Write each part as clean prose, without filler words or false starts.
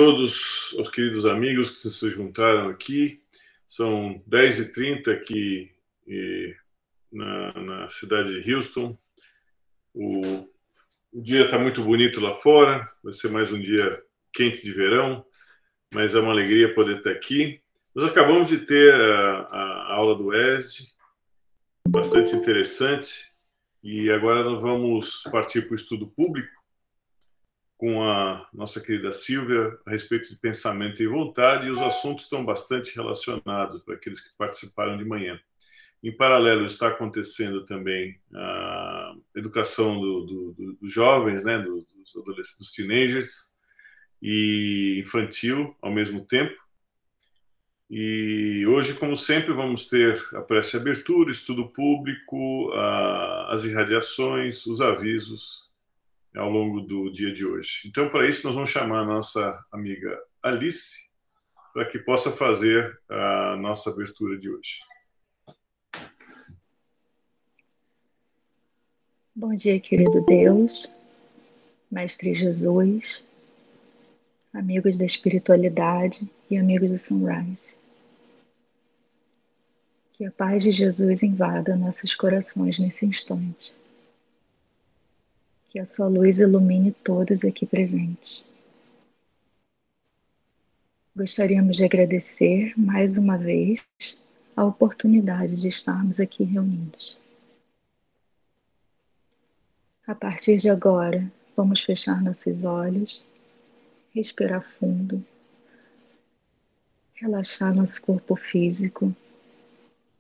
Todos os queridos amigos que se juntaram aqui. São 10h30 aqui na cidade de Houston. O dia está muito bonito lá fora, vai ser mais um dia quente de verão, mas é uma alegria poder estar aqui. Nós acabamos de ter a aula do ESD, bastante interessante, e agora nós vamos partir para o estudo público com a nossa querida Silvia a respeito de pensamento e vontade, e os assuntos estão bastante relacionados para aqueles que participaram de manhã. Em paralelo está acontecendo também a educação dos jovens, né, dos adolescentes, dos teenagers, e infantil ao mesmo tempo. E hoje, como sempre, vamos ter a prece de abertura, estudo público, as irradiações, os avisos ao longo do dia de hoje. Então, para isso, nós vamos chamar a nossa amiga Alice para que possa fazer a nossa abertura de hoje. Bom dia, querido Deus, Mestre Jesus, amigos da espiritualidade e amigos do Sunrise. Que a paz de Jesus invada nossos corações nesse instante. Que a sua luz ilumine todos aqui presentes. Gostaríamos de agradecer mais uma vez a oportunidade de estarmos aqui reunidos. A partir de agora, vamos fechar nossos olhos, respirar fundo, relaxar nosso corpo físico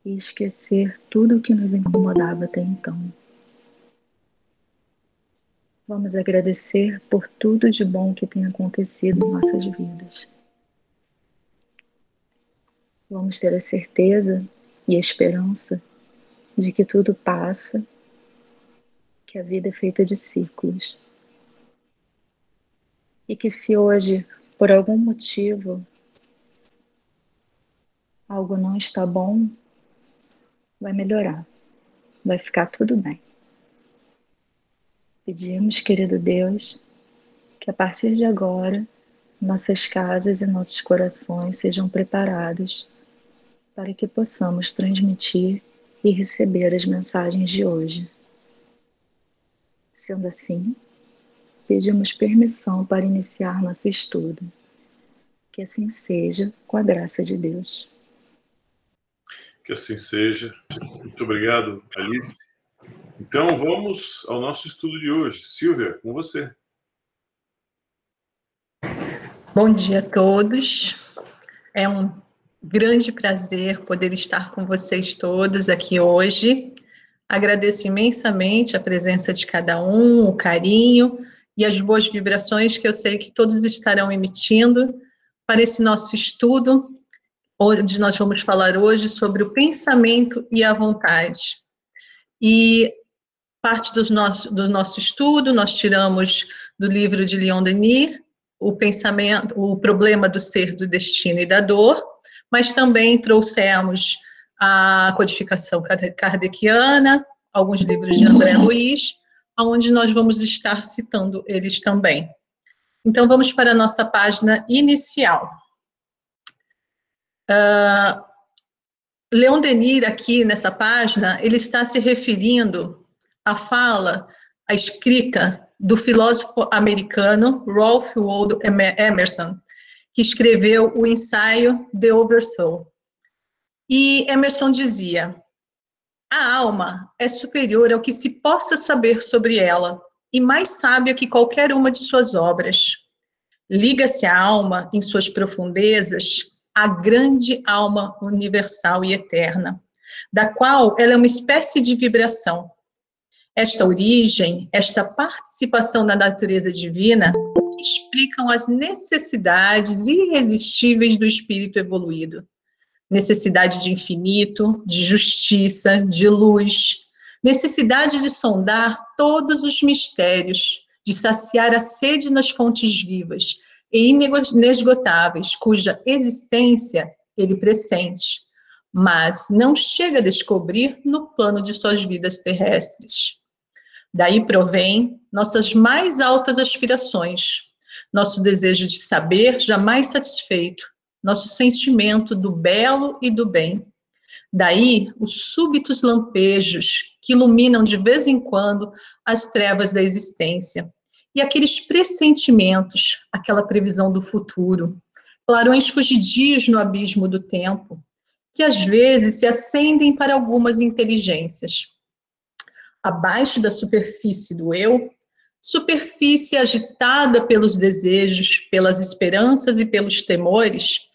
e esquecer tudo o que nos incomodava até então. Vamos agradecer por tudo de bom que tem acontecido em nossas vidas. Vamos ter a certeza e a esperança de que tudo passa, que a vida é feita de ciclos. E que se hoje, por algum motivo, algo não está bom, vai melhorar, vai ficar tudo bem. Pedimos, querido Deus, que a partir de agora, nossas casas e nossos corações sejam preparados para que possamos transmitir e receber as mensagens de hoje. Sendo assim, pedimos permissão para iniciar nosso estudo. Que assim seja, com a graça de Deus. Que assim seja. Muito obrigado, Alice. Então, vamos ao nosso estudo de hoje. Silvia, com você. Bom dia a todos. É um grande prazer poder estar com vocês todos aqui hoje. Agradeço imensamente a presença de cada um, o carinho e as boas vibrações que eu sei que todos estarão emitindo para esse nosso estudo, onde nós vamos falar hoje sobre o pensamento e a vontade. E parte do nosso estudo nós tiramos do livro de Leon Denis, o pensamento, o problema do ser, do destino e da dor, mas também trouxemos a codificação kardeciana, alguns livros de André Luiz, onde nós vamos estar citando eles também. Então, vamos para a nossa página inicial. Leon Denis, aqui nessa página, ele está se referindo à fala, à escrita do filósofo americano Ralph Waldo Emerson, que escreveu o ensaio The Oversoul. E Emerson dizia: a alma é superior ao que se possa saber sobre ela, e mais sábia que qualquer uma de suas obras. Liga-se a alma, em suas profundezas, à grande alma universal e eterna, da qual ela é uma espécie de vibração. Esta origem, esta participação da natureza divina, explicam as necessidades irresistíveis do espírito evoluído. Necessidade de infinito, de justiça, de luz, necessidade de sondar todos os mistérios, de saciar a sede nas fontes vivas e inesgotáveis, cuja existência ele pressente, mas não chega a descobrir no plano de suas vidas terrestres. Daí provém nossas mais altas aspirações, nosso desejo de saber jamais satisfeito, nosso sentimento do belo e do bem. Daí, os súbitos lampejos que iluminam de vez em quando as trevas da existência. E aqueles pressentimentos, aquela previsão do futuro, clarões fugidios no abismo do tempo, que às vezes se acendem para algumas inteligências. Abaixo da superfície do eu, superfície agitada pelos desejos, pelas esperanças e pelos temores,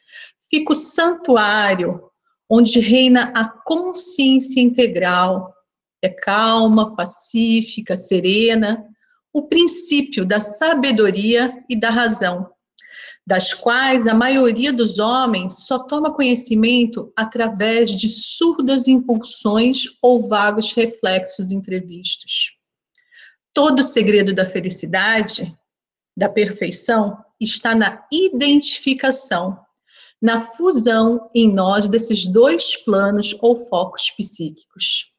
fica o santuário onde reina a consciência integral, é calma, pacífica, serena, o princípio da sabedoria e da razão, das quais a maioria dos homens só toma conhecimento através de surdas impulsões ou vagos reflexos entrevistos. Todo o segredo da felicidade, da perfeição, está na identificação, na fusão em nós desses dois planos ou focos psíquicos.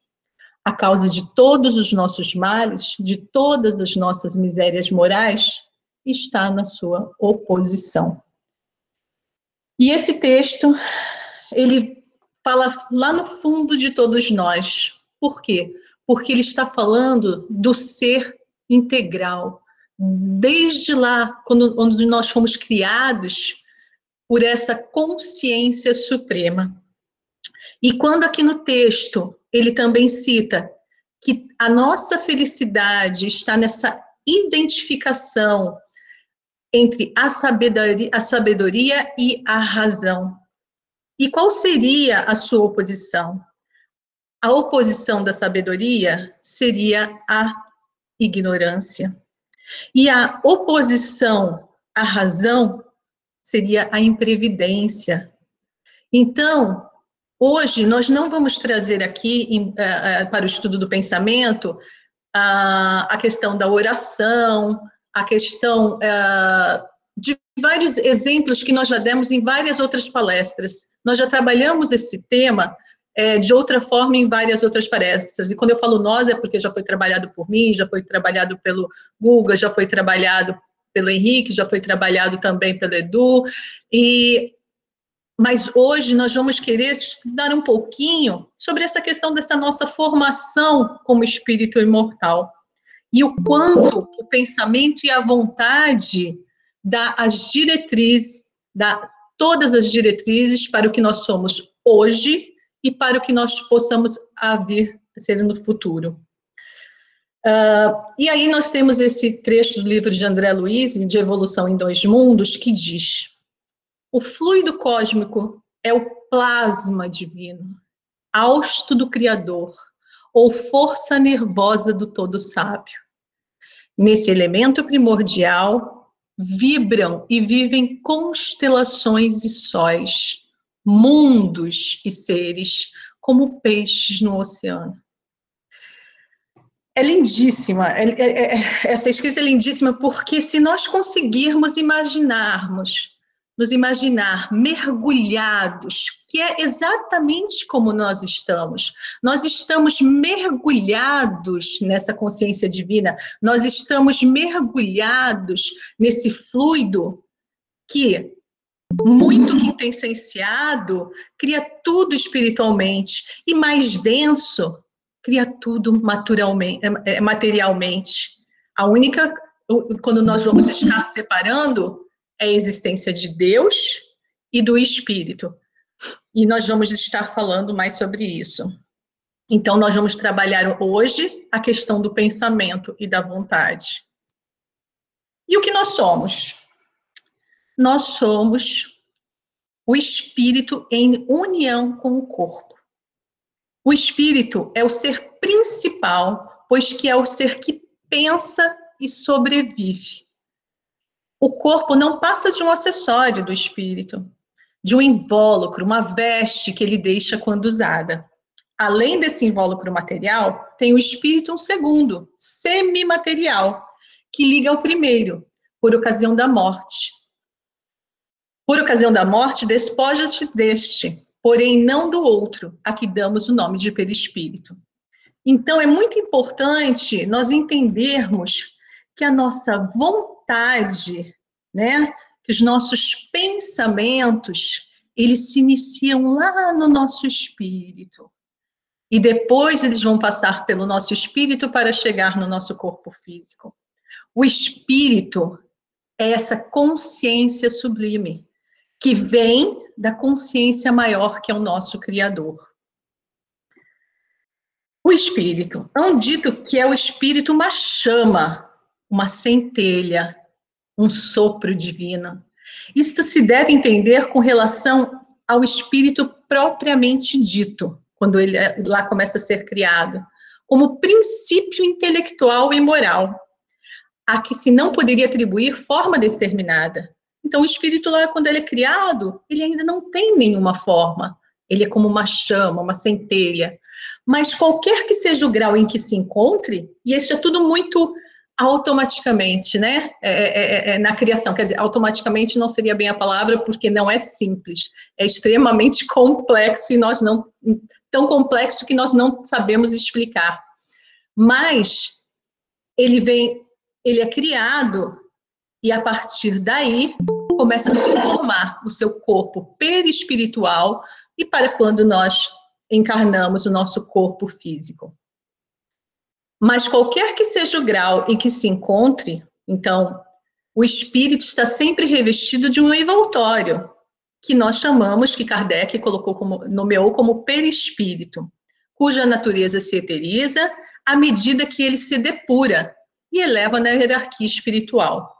A causa de todos os nossos males, de todas as nossas misérias morais, está na sua oposição. E esse texto, ele fala lá no fundo de todos nós. Por quê? Porque ele está falando do ser integral. Desde lá, onde nós fomos criados por essa consciência suprema. E quando aqui no texto ele também cita que a nossa felicidade está nessa identificação entre a sabedoria e a razão. E qual seria a sua oposição? A oposição da sabedoria seria a ignorância. E a oposição à razão seria a imprevidência. Então, hoje, nós não vamos trazer aqui, para o estudo do pensamento, a questão da oração, a questão de vários exemplos que nós já demos em várias outras palestras. Nós já trabalhamos esse tema de outra forma em várias outras palestras. E quando eu falo nós, é porque já foi trabalhado por mim, já foi trabalhado pelo Guga, já foi trabalhado pelo Henrique, já foi trabalhado também pelo Edu, mas hoje nós vamos querer estudar um pouquinho sobre essa questão dessa nossa formação como espírito imortal, e o quanto o pensamento e a vontade dá as diretrizes, dá todas as diretrizes para o que nós somos hoje e para o que nós possamos vir a ser no futuro. E aí nós temos esse trecho do livro de André Luiz, de Evolução em Dois Mundos, que diz: o fluido cósmico é o plasma divino, hausto do Criador, ou força nervosa do Todo Sábio. Nesse elemento primordial, vibram e vivem constelações e sóis, mundos e seres, como peixes no oceano. É lindíssima, essa escrita é lindíssima, porque se nós conseguirmos nos imaginar mergulhados, que é exatamente como nós estamos mergulhados nessa consciência divina, nós estamos mergulhados nesse fluido que, muito quintessenciado, cria tudo espiritualmente, e mais denso, cria tudo materialmente. A única, quando nós vamos estar separando, é a existência de Deus e do Espírito. E nós vamos estar falando mais sobre isso. Então, nós vamos trabalhar hoje a questão do pensamento e da vontade. E o que nós somos? Nós somos o Espírito em união com o corpo. O Espírito é o ser principal, pois que é o ser que pensa e sobrevive. O corpo não passa de um acessório do Espírito, de um invólucro, uma veste que ele deixa quando usada. Além desse invólucro material, tem o Espírito um segundo, semimaterial, que liga ao primeiro, por ocasião da morte. Por ocasião da morte, despoja-te deste, porém não do outro, a que damos o nome de perispírito. Então, é muito importante nós entendermos que a nossa vontade né? Que os nossos pensamentos, eles se iniciam lá no nosso espírito. E depois eles vão passar pelo nosso espírito para chegar no nosso corpo físico. O espírito é essa consciência sublime, que vem da consciência maior que é o nosso Criador. O espírito, é dito que é o espírito uma chama, uma centelha, um sopro divino. Isto se deve entender com relação ao espírito propriamente dito, quando ele lá começa a ser criado, como princípio intelectual e moral, a que se não poderia atribuir forma determinada. Então, o espírito lá, quando ele é criado, ele ainda não tem nenhuma forma. Ele é como uma chama, uma centelha. Mas qualquer que seja o grau em que se encontre, e isso é tudo muito automaticamente, né? Na criação, quer dizer, automaticamente não seria bem a palavra, porque não é simples. É extremamente complexo, e nós não... tão complexo que nós não sabemos explicar. Mas ele é criado, e a partir daí começa a se formar o seu corpo perispiritual, e para quando nós encarnamos o nosso corpo físico. Mas qualquer que seja o grau em que se encontre, então, o espírito está sempre revestido de um envoltório, que nós chamamos, que Kardec nomeou como perispírito, cuja natureza se eteriza à medida que ele se depura e eleva na hierarquia espiritual.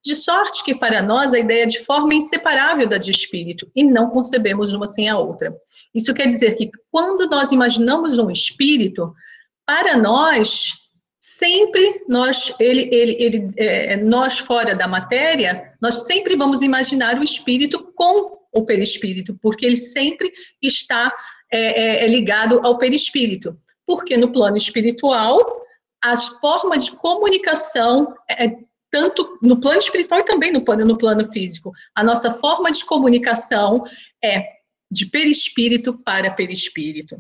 De sorte que, para nós, a ideia é de forma inseparável da de espírito, e não concebemos uma sem a outra. Isso quer dizer que, quando nós imaginamos um espírito, para nós, sempre nós fora da matéria, nós sempre vamos imaginar o espírito com o perispírito, porque ele sempre está ligado ao perispírito. Porque no plano espiritual, as formas de comunicação, tanto no plano espiritual e também no plano físico, a nossa forma de comunicação é de perispírito para perispírito.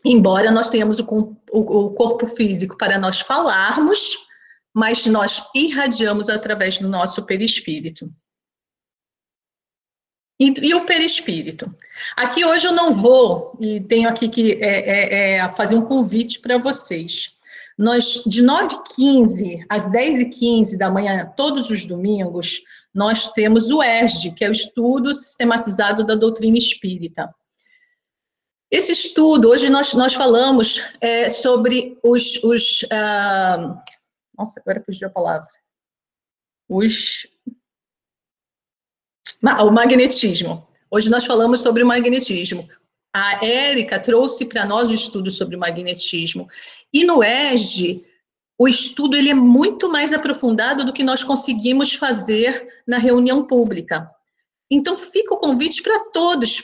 Embora nós tenhamos o corpo físico para nós falarmos, mas nós irradiamos através do nosso perispírito. E o perispírito? Aqui hoje eu não vou, e tenho aqui que fazer um convite para vocês. Nós, de 9h15 às 10h15 da manhã, todos os domingos, nós temos o ESG, que é o Estudo Sistematizado da Doutrina Espírita. Esse estudo, hoje nós falamos sobre nossa, agora fugiu a palavra. O magnetismo. Hoje nós falamos sobre o magnetismo. A Érica trouxe para nós o estudo sobre o magnetismo. E no ESG, o estudo ele é muito mais aprofundado do que nós conseguimos fazer na reunião pública. Então, fica o convite para todos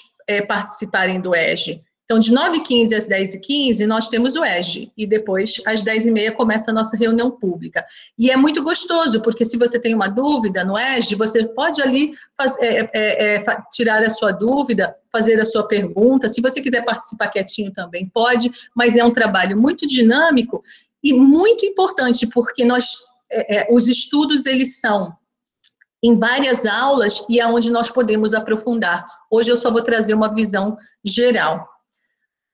participarem do ESG. Então, de 9h15 às 10h15, nós temos o ESG, e depois, às 10h30, começa a nossa reunião pública. E é muito gostoso, porque se você tem uma dúvida no ESG, você pode ali tirar a sua dúvida, fazer a sua pergunta. Se você quiser participar quietinho também pode, mas é um trabalho muito dinâmico e muito importante, porque os estudos, eles são em várias aulas e é onde nós podemos aprofundar. Hoje eu só vou trazer uma visão geral.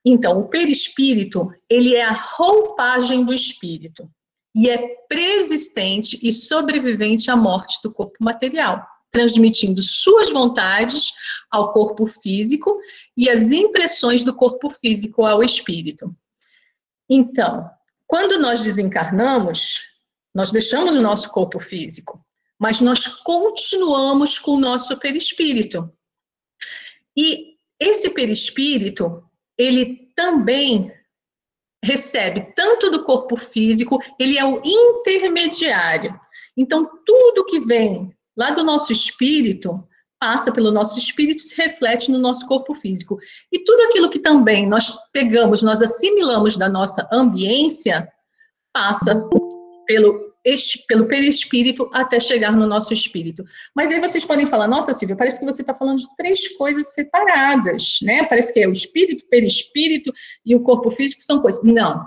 Então, o perispírito, ele é a roupagem do espírito e é preexistente e sobrevivente à morte do corpo material, transmitindo suas vontades ao corpo físico e as impressões do corpo físico ao espírito. Então, quando nós desencarnamos, nós deixamos o nosso corpo físico, mas nós continuamos com o nosso perispírito. E esse perispírito, ele também recebe tanto do corpo físico, ele é o intermediário. Então, tudo que vem lá do nosso espírito, passa pelo nosso espírito e se reflete no nosso corpo físico. E tudo aquilo que também nós pegamos, nós assimilamos da nossa ambiência, passa pelo perispírito até chegar no nosso espírito. Mas aí vocês podem falar, nossa, Silvia, parece que você está falando de 3 coisas separadas, né? Parece que é o espírito, o perispírito e o corpo físico são coisas. Não.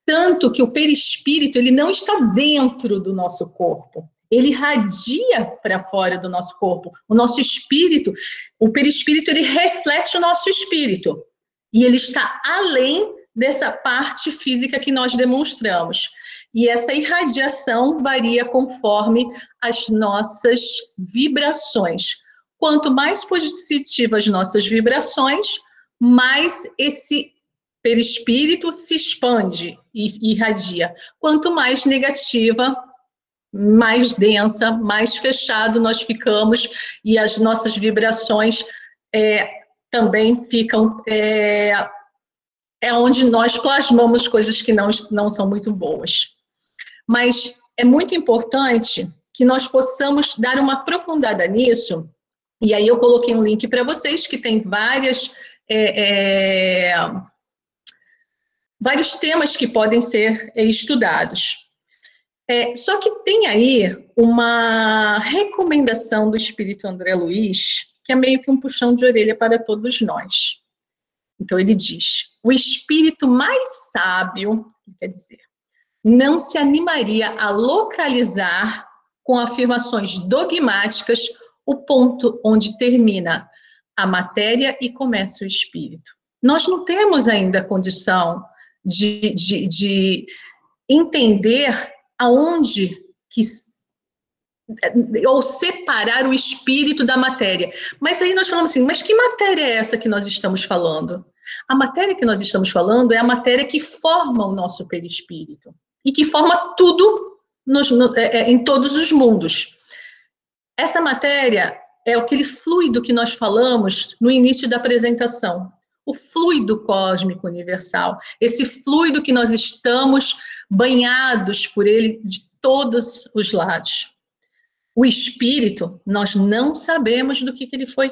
Tanto que o perispírito, ele não está dentro do nosso corpo. ele irradia para fora do nosso corpo. O nosso espírito, o perispírito, ele reflete o nosso espírito. E ele está além dessa parte física que nós demonstramos. E essa irradiação varia conforme as nossas vibrações. Quanto mais positivas nossas vibrações, mais esse perispírito se expande e irradia. Quanto mais negativa, mais densa, mais fechado nós ficamos e as nossas vibrações também ficam... É onde nós plasmamos coisas que não são muito boas. Mas é muito importante que nós possamos dar uma aprofundada nisso, e aí eu coloquei um link para vocês que tem vários temas que podem ser estudados. Só que tem aí uma recomendação do Espírito André Luiz, que é meio que um puxão de orelha para todos nós. Então ele diz, o espírito mais sábio, quer dizer, não se animaria a localizar com afirmações dogmáticas o ponto onde termina a matéria e começa o espírito. Nós não temos ainda a condição de entender aonde ou separar o espírito da matéria. Mas aí nós falamos assim, mas que matéria é essa que nós estamos falando? A matéria que nós estamos falando é a matéria que forma o nosso perispírito e que forma tudo em todos os mundos. Essa matéria é aquele fluido que nós falamos no início da apresentação, o fluido cósmico universal, esse fluido que nós estamos banhados por ele de todos os lados. O espírito, nós não sabemos do que ele foi,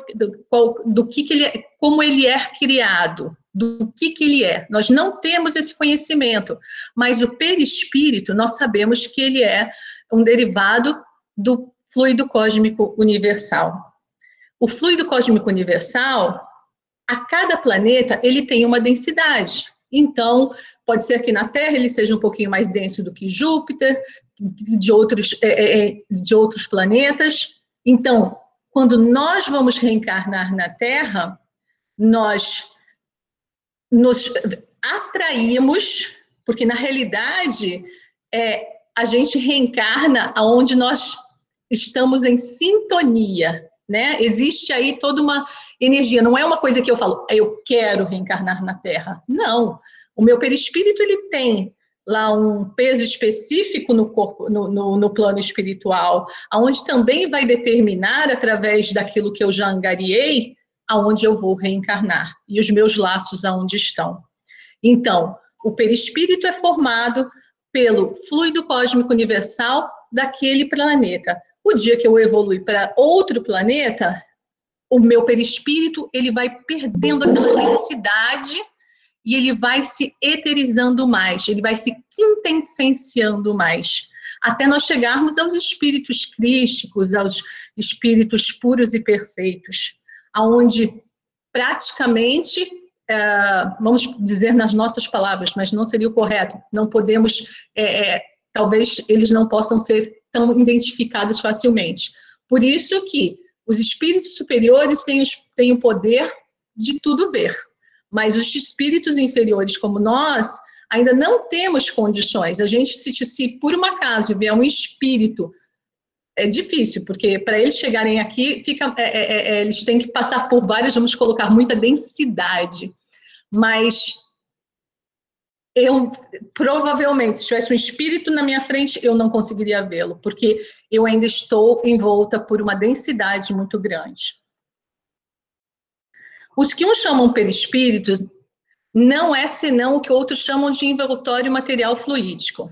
como ele é criado, do que ele é. Nós não temos esse conhecimento, mas o perispírito, nós sabemos que ele é um derivado do fluido cósmico universal. O fluido cósmico universal, a cada planeta, ele tem uma densidade. Então, pode ser que na Terra ele seja um pouquinho mais denso do que Júpiter, de outros planetas. Então, quando nós vamos reencarnar na Terra, nós nos atraímos, porque na realidade a gente reencarna aonde nós estamos em sintonia, né? Existe aí toda uma energia, não é uma coisa que eu falo, eu quero reencarnar na Terra. Não, o meu perispírito ele tem lá um peso específico no corpo, no plano espiritual, aonde também vai determinar, através daquilo que eu já angariei, aonde eu vou reencarnar, e os meus laços aonde estão. Então, o perispírito é formado pelo fluido cósmico universal daquele planeta. O dia que eu evoluir para outro planeta, o meu perispírito ele vai perdendo aquela densidade e ele vai se eterizando mais, ele vai se quintessenciando mais, até nós chegarmos aos espíritos crísticos, aos espíritos puros e perfeitos, aonde praticamente, vamos dizer nas nossas palavras, mas não seria o correto, não podemos, talvez eles não possam ser tão identificados facilmente. Por isso que os espíritos superiores têm o poder de tudo ver, mas os espíritos inferiores como nós, ainda não temos condições. A gente, se por um acaso vier um espírito, é difícil, porque para eles chegarem aqui, eles têm que passar por várias, vamos colocar, muita densidade. Mas eu, provavelmente, se tivesse um espírito na minha frente, eu não conseguiria vê-lo, porque eu ainda estou envolta por uma densidade muito grande. Os que uns chamam perispírito não é senão o que outros chamam de envoltório material fluídico.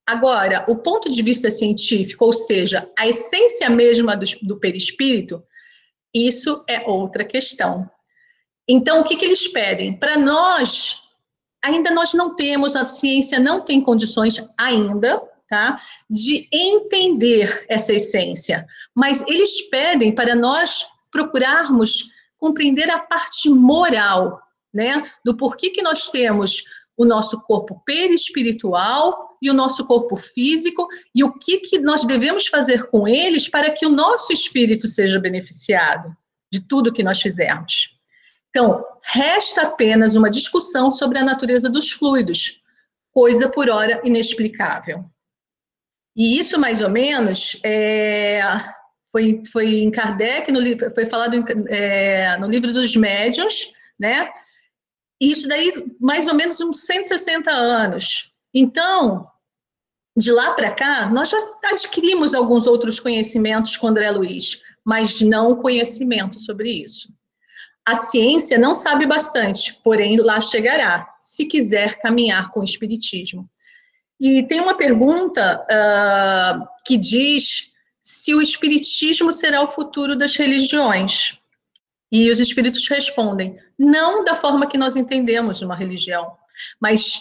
Agora, o ponto de vista científico, ou seja, a essência mesma do perispírito, isso é outra questão. Então, o que eles pedem? Para nós, ainda nós não temos, a ciência não tem condições ainda, tá, de entender essa essência, mas eles pedem para nós procurarmos compreender a parte moral, né, do porquê que nós temos o nosso corpo perispiritual e o nosso corpo físico e o que nós devemos fazer com eles para que o nosso espírito seja beneficiado de tudo que nós fizermos. Então, resta apenas uma discussão sobre a natureza dos fluidos, coisa por ora inexplicável. E isso, mais ou menos, foi em Kardec, foi falado no livro dos médiuns, né? Isso daí, mais ou menos, uns 160 anos. Então, de lá para cá, nós já adquirimos alguns outros conhecimentos com André Luiz, mas não conhecimento sobre isso. A ciência não sabe bastante, porém lá chegará, se quiser caminhar com o espiritismo. E tem uma pergunta que diz se o espiritismo será o futuro das religiões. E os espíritos respondem, não da forma que nós entendemos uma religião, mas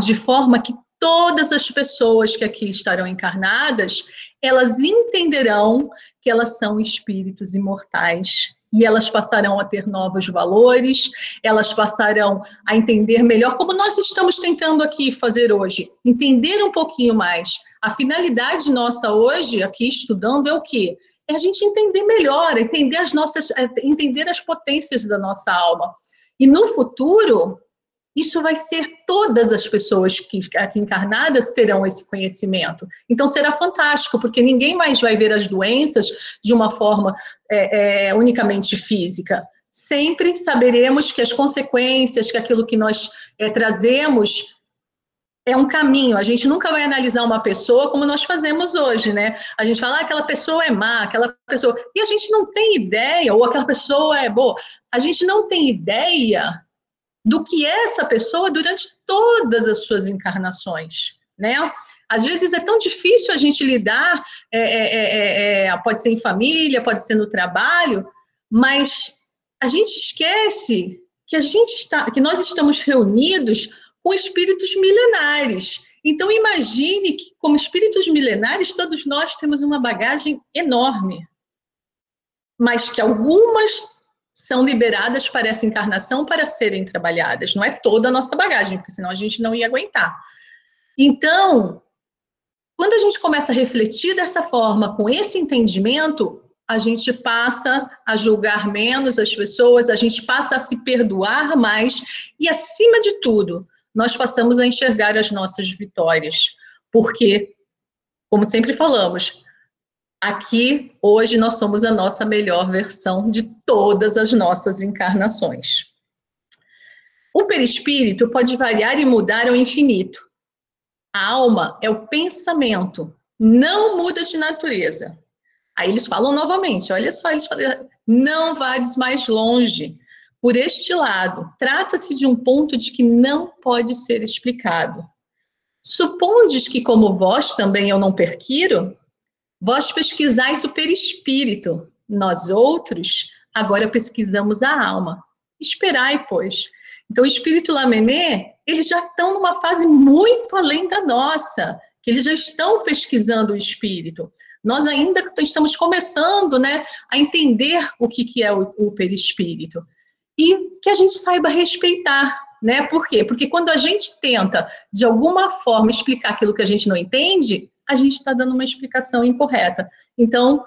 de forma que todas as pessoas que aqui estarão encarnadas, elas entenderão que elas são espíritos imortais. E elas passarão a ter novos valores, elas passarão a entender melhor, como nós estamos tentando aqui fazer hoje, entender um pouquinho mais. A finalidade nossa hoje, aqui estudando, é o quê? É a gente entender melhor, entender as potências da nossa alma. E no futuro, isso vai ser todas as pessoas que aqui encarnadas terão esse conhecimento. Então será fantástico, porque ninguém mais vai ver as doenças de uma forma unicamente física. Sempre saberemos que as consequências, que aquilo que nós trazemos é um caminho. A gente nunca vai analisar uma pessoa como nós fazemos hoje, né? A gente fala, aquela pessoa é má, aquela pessoa... E a gente não tem ideia, ou aquela pessoa é boa. A gente não tem ideia do que é essa pessoa durante todas as suas encarnações, né? Às vezes é tão difícil a gente lidar, pode ser em família, pode ser no trabalho, mas a gente esquece que nós estamos reunidos com espíritos milenares. Então, imagine que, como espíritos milenares, todos nós temos uma bagagem enorme, mas que algumas são liberadas para essa encarnação para serem trabalhadas. Não é toda a nossa bagagem, porque senão a gente não ia aguentar. Então, quando a gente começa a refletir dessa forma, com esse entendimento, a gente passa a julgar menos as pessoas, a gente passa a se perdoar mais e, acima de tudo, nós passamos a enxergar as nossas vitórias. Porque, como sempre falamos, aqui, hoje, nós somos a nossa melhor versão de todas as nossas encarnações. O perispírito pode variar e mudar ao infinito. A alma é o pensamento, não muda de natureza. Aí eles falam novamente, olha só, eles falam, não vades mais longe. Por este lado, trata-se de um ponto de que não pode ser explicado. Supondes que, como vós também eu não perquiro, vós pesquisais o perispírito, nós outros agora pesquisamos a alma. Esperai, pois. Então, o espírito Lamennais, eles já estão numa fase muito além da nossa, que eles já estão pesquisando o espírito. Nós ainda estamos começando, né, a entender o que é o perispírito. E que a gente saiba respeitar, né? Por quê? Porque quando a gente tenta, de alguma forma, explicar aquilo que a gente não entende, a gente está dando uma explicação incorreta. Então,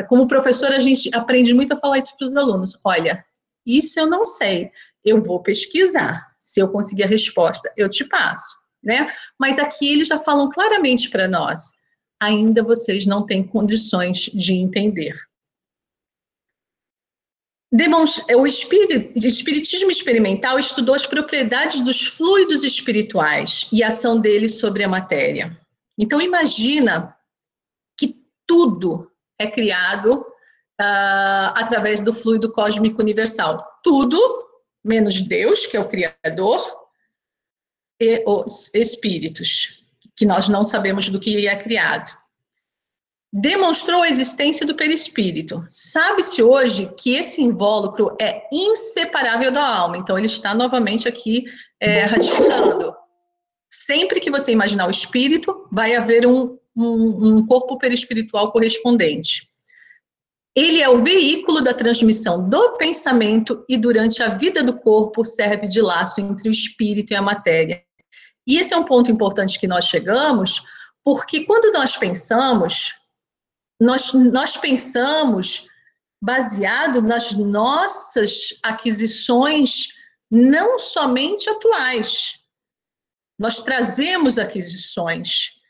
como professora, a gente aprende muito a falar isso para os alunos. Olha, isso eu não sei, eu vou pesquisar. Se eu conseguir a resposta, eu te passo, né? Mas aqui eles já falam claramente para nós, ainda vocês não têm condições de entender. O espiritismo experimental estudou as propriedades dos fluidos espirituais e a ação deles sobre a matéria. Então, imagina que tudo é criado através do fluido cósmico universal. Tudo, menos Deus, que é o Criador, e os espíritos, que nós não sabemos do que é criado. Demonstrou a existência do perispírito. Sabe-se hoje que esse invólucro é inseparável da alma. Então, ele está novamente aqui ratificando. Sempre que você imaginar o espírito, vai haver um corpo perispiritual correspondente. Ele é o veículo da transmissão do pensamento e, durante a vida do corpo, serve de laço entre o espírito e a matéria. E esse é um ponto importante que nós chegamos, porque quando nós pensamos, nós pensamos baseado nas nossas aquisições, não somente atuais. Nós trazemos aquisições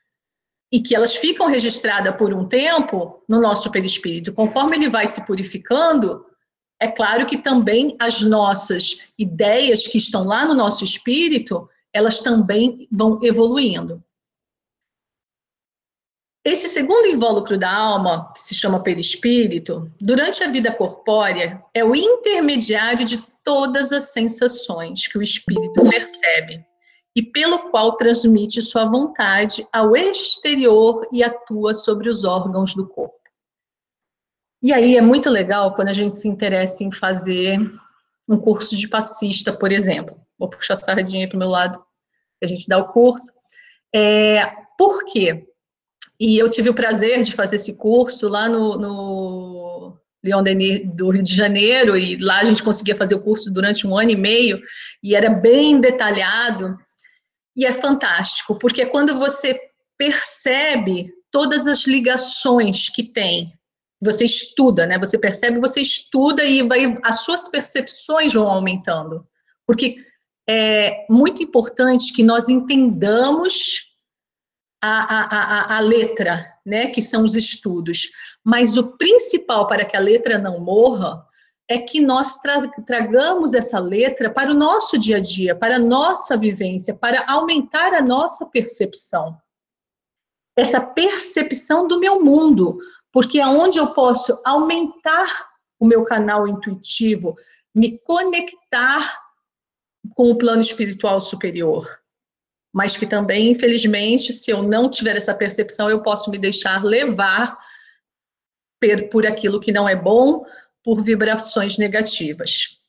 e que elas ficam registradas por um tempo no nosso perispírito. Conforme ele vai se purificando, é claro que também as nossas ideias que estão lá no nosso espírito, elas também vão evoluindo. Esse segundo invólucro da alma, que se chama perispírito, durante a vida corpórea, é o intermediário de todas as sensações que o espírito percebe e pelo qual transmite sua vontade ao exterior e atua sobre os órgãos do corpo. E aí é muito legal quando a gente se interessa em fazer um curso de passista, por exemplo. Vou puxar a sardinha para o meu lado, que a gente dá o curso. Por quê? E eu tive o prazer de fazer esse curso lá no Leon Denis do Rio de Janeiro, e lá a gente conseguia fazer o curso durante 1 ano e meio, e era bem detalhado, e é fantástico, porque quando você percebe todas as ligações que tem, você estuda, né? Você percebe, você estuda e as suas percepções vão aumentando, porque é muito importante que nós entendamos a letra, né, que são os estudos, mas o principal para que a letra não morra é que nós tragamos essa letra para o nosso dia a dia, para a nossa vivência, para aumentar a nossa percepção. Essa percepção do meu mundo, porque é onde eu posso aumentar o meu canal intuitivo, me conectar com o plano espiritual superior. Mas que também, infelizmente, se eu não tiver essa percepção, eu posso me deixar levar por aquilo que não é bom, por vibrações negativas.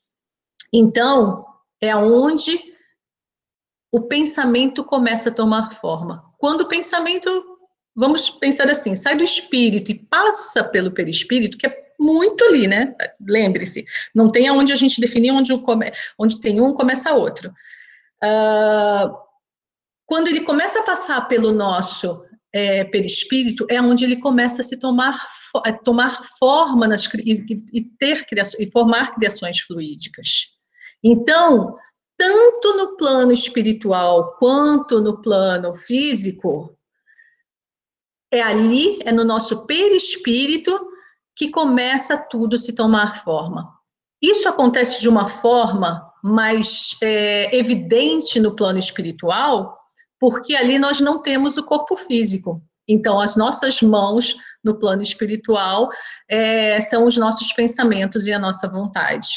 Então, é onde o pensamento começa a tomar forma. Quando o pensamento, vamos pensar assim, sai do espírito e passa pelo perispírito, que é muito ali, né? Lembre-se, não tem aonde a gente definir onde tem um, começa outro. Quando ele começa a passar pelo nosso perispírito, é onde ele começa a se tomar forma e formar criações fluídicas. Então, tanto no plano espiritual quanto no plano físico, é no nosso perispírito que começa tudo a se tomar forma. Isso acontece de uma forma mais evidente no plano espiritual, porque ali nós não temos o corpo físico. Então, as nossas mãos no plano espiritual são os nossos pensamentos e a nossa vontade.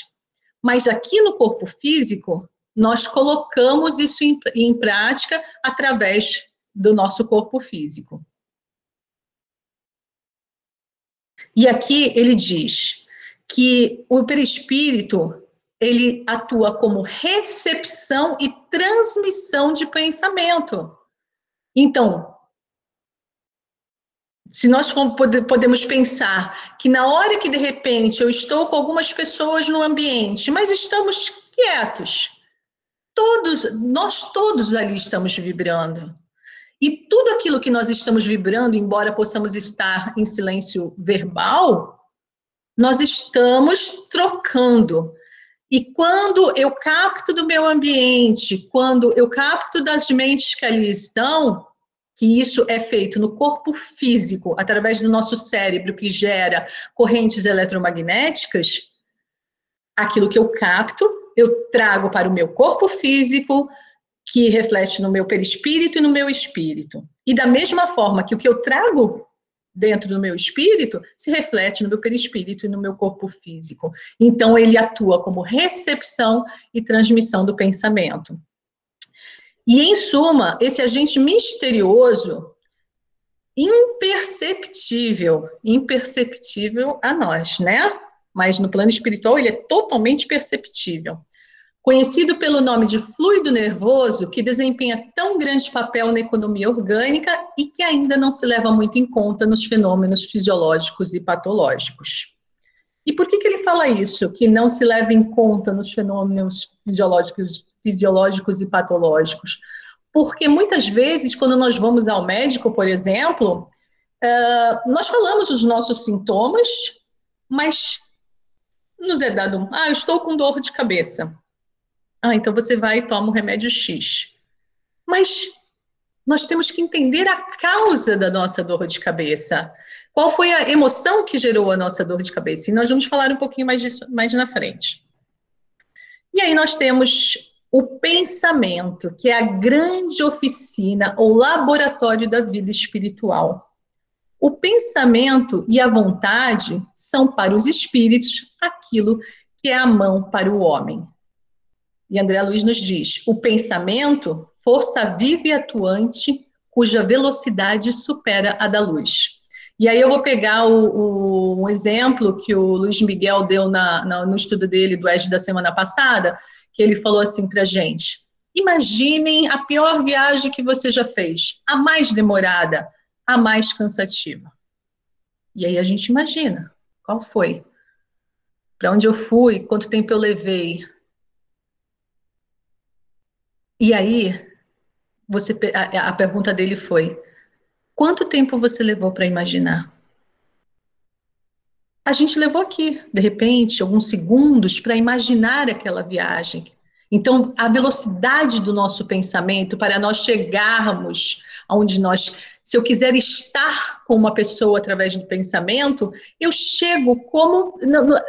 Mas aqui no corpo físico, nós colocamos isso em prática através do nosso corpo físico. E aqui ele diz que o perispírito, ele atua como recepção e transmissão de pensamento. Então, se nós podemos pensar que na hora que, de repente, eu estou com algumas pessoas no ambiente, mas estamos quietos, nós todos ali estamos vibrando. E tudo aquilo que nós estamos vibrando, embora possamos estar em silêncio verbal, nós estamos trocando. E quando eu capto do meu ambiente, quando eu capto das mentes que ali estão, que isso é feito no corpo físico, através do nosso cérebro, que gera correntes eletromagnéticas, aquilo que eu capto, eu trago para o meu corpo físico, que reflete no meu perispírito e no meu espírito. E da mesma forma que o que eu trago dentro do meu espírito se reflete no meu perispírito e no meu corpo físico. Então, ele atua como recepção e transmissão do pensamento. E, em suma, esse agente misterioso, imperceptível a nós, né? Mas no plano espiritual ele é totalmente perceptível. Conhecido pelo nome de fluido nervoso, que desempenha tão grande papel na economia orgânica e que ainda não se leva muito em conta nos fenômenos fisiológicos e patológicos. E por que ele fala isso, que não se leva em conta nos fenômenos fisiológicos e patológicos? Porque muitas vezes, quando nós vamos ao médico, por exemplo, nós falamos os nossos sintomas, mas nos é dado, eu estou com dor de cabeça. Então você vai e toma o remédio X. Mas nós temos que entender a causa da nossa dor de cabeça. Qual foi a emoção que gerou a nossa dor de cabeça? E nós vamos falar um pouquinho mais disso mais na frente. E aí nós temos o pensamento, que é a grande oficina ou laboratório da vida espiritual. O pensamento e a vontade são para os espíritos aquilo que é a mão para o homem. E André Luiz nos diz, o pensamento, força viva e atuante, cuja velocidade supera a da luz. E aí eu vou pegar um exemplo que o Luiz Miguel deu no estudo dele do ED da semana passada, que ele falou assim para a gente, imaginem a pior viagem que você já fez, a mais demorada, a mais cansativa. E aí a gente imagina, qual foi? Para onde eu fui? Quanto tempo eu levei? E aí, a pergunta dele foi, quanto tempo você levou para imaginar? A gente levou aqui, de repente, alguns segundos para imaginar aquela viagem. Então, a velocidade do nosso pensamento para nós chegarmos aonde se eu quiser estar com uma pessoa através do pensamento, eu chego como,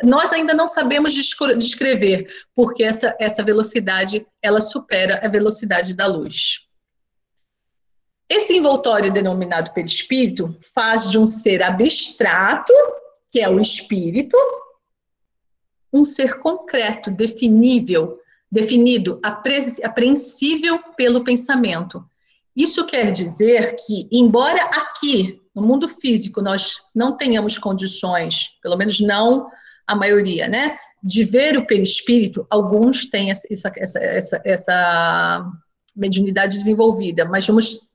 nós ainda não sabemos descrever, porque essa velocidade, ela supera a velocidade da luz. Esse envoltório denominado perispírito faz de um ser abstrato, que é o espírito, um ser concreto, definido, apreensível pelo pensamento. Isso quer dizer que, embora aqui, no mundo físico, nós não tenhamos condições, pelo menos não a maioria, né, de ver o perispírito, alguns têm essa mediunidade desenvolvida, mas vamos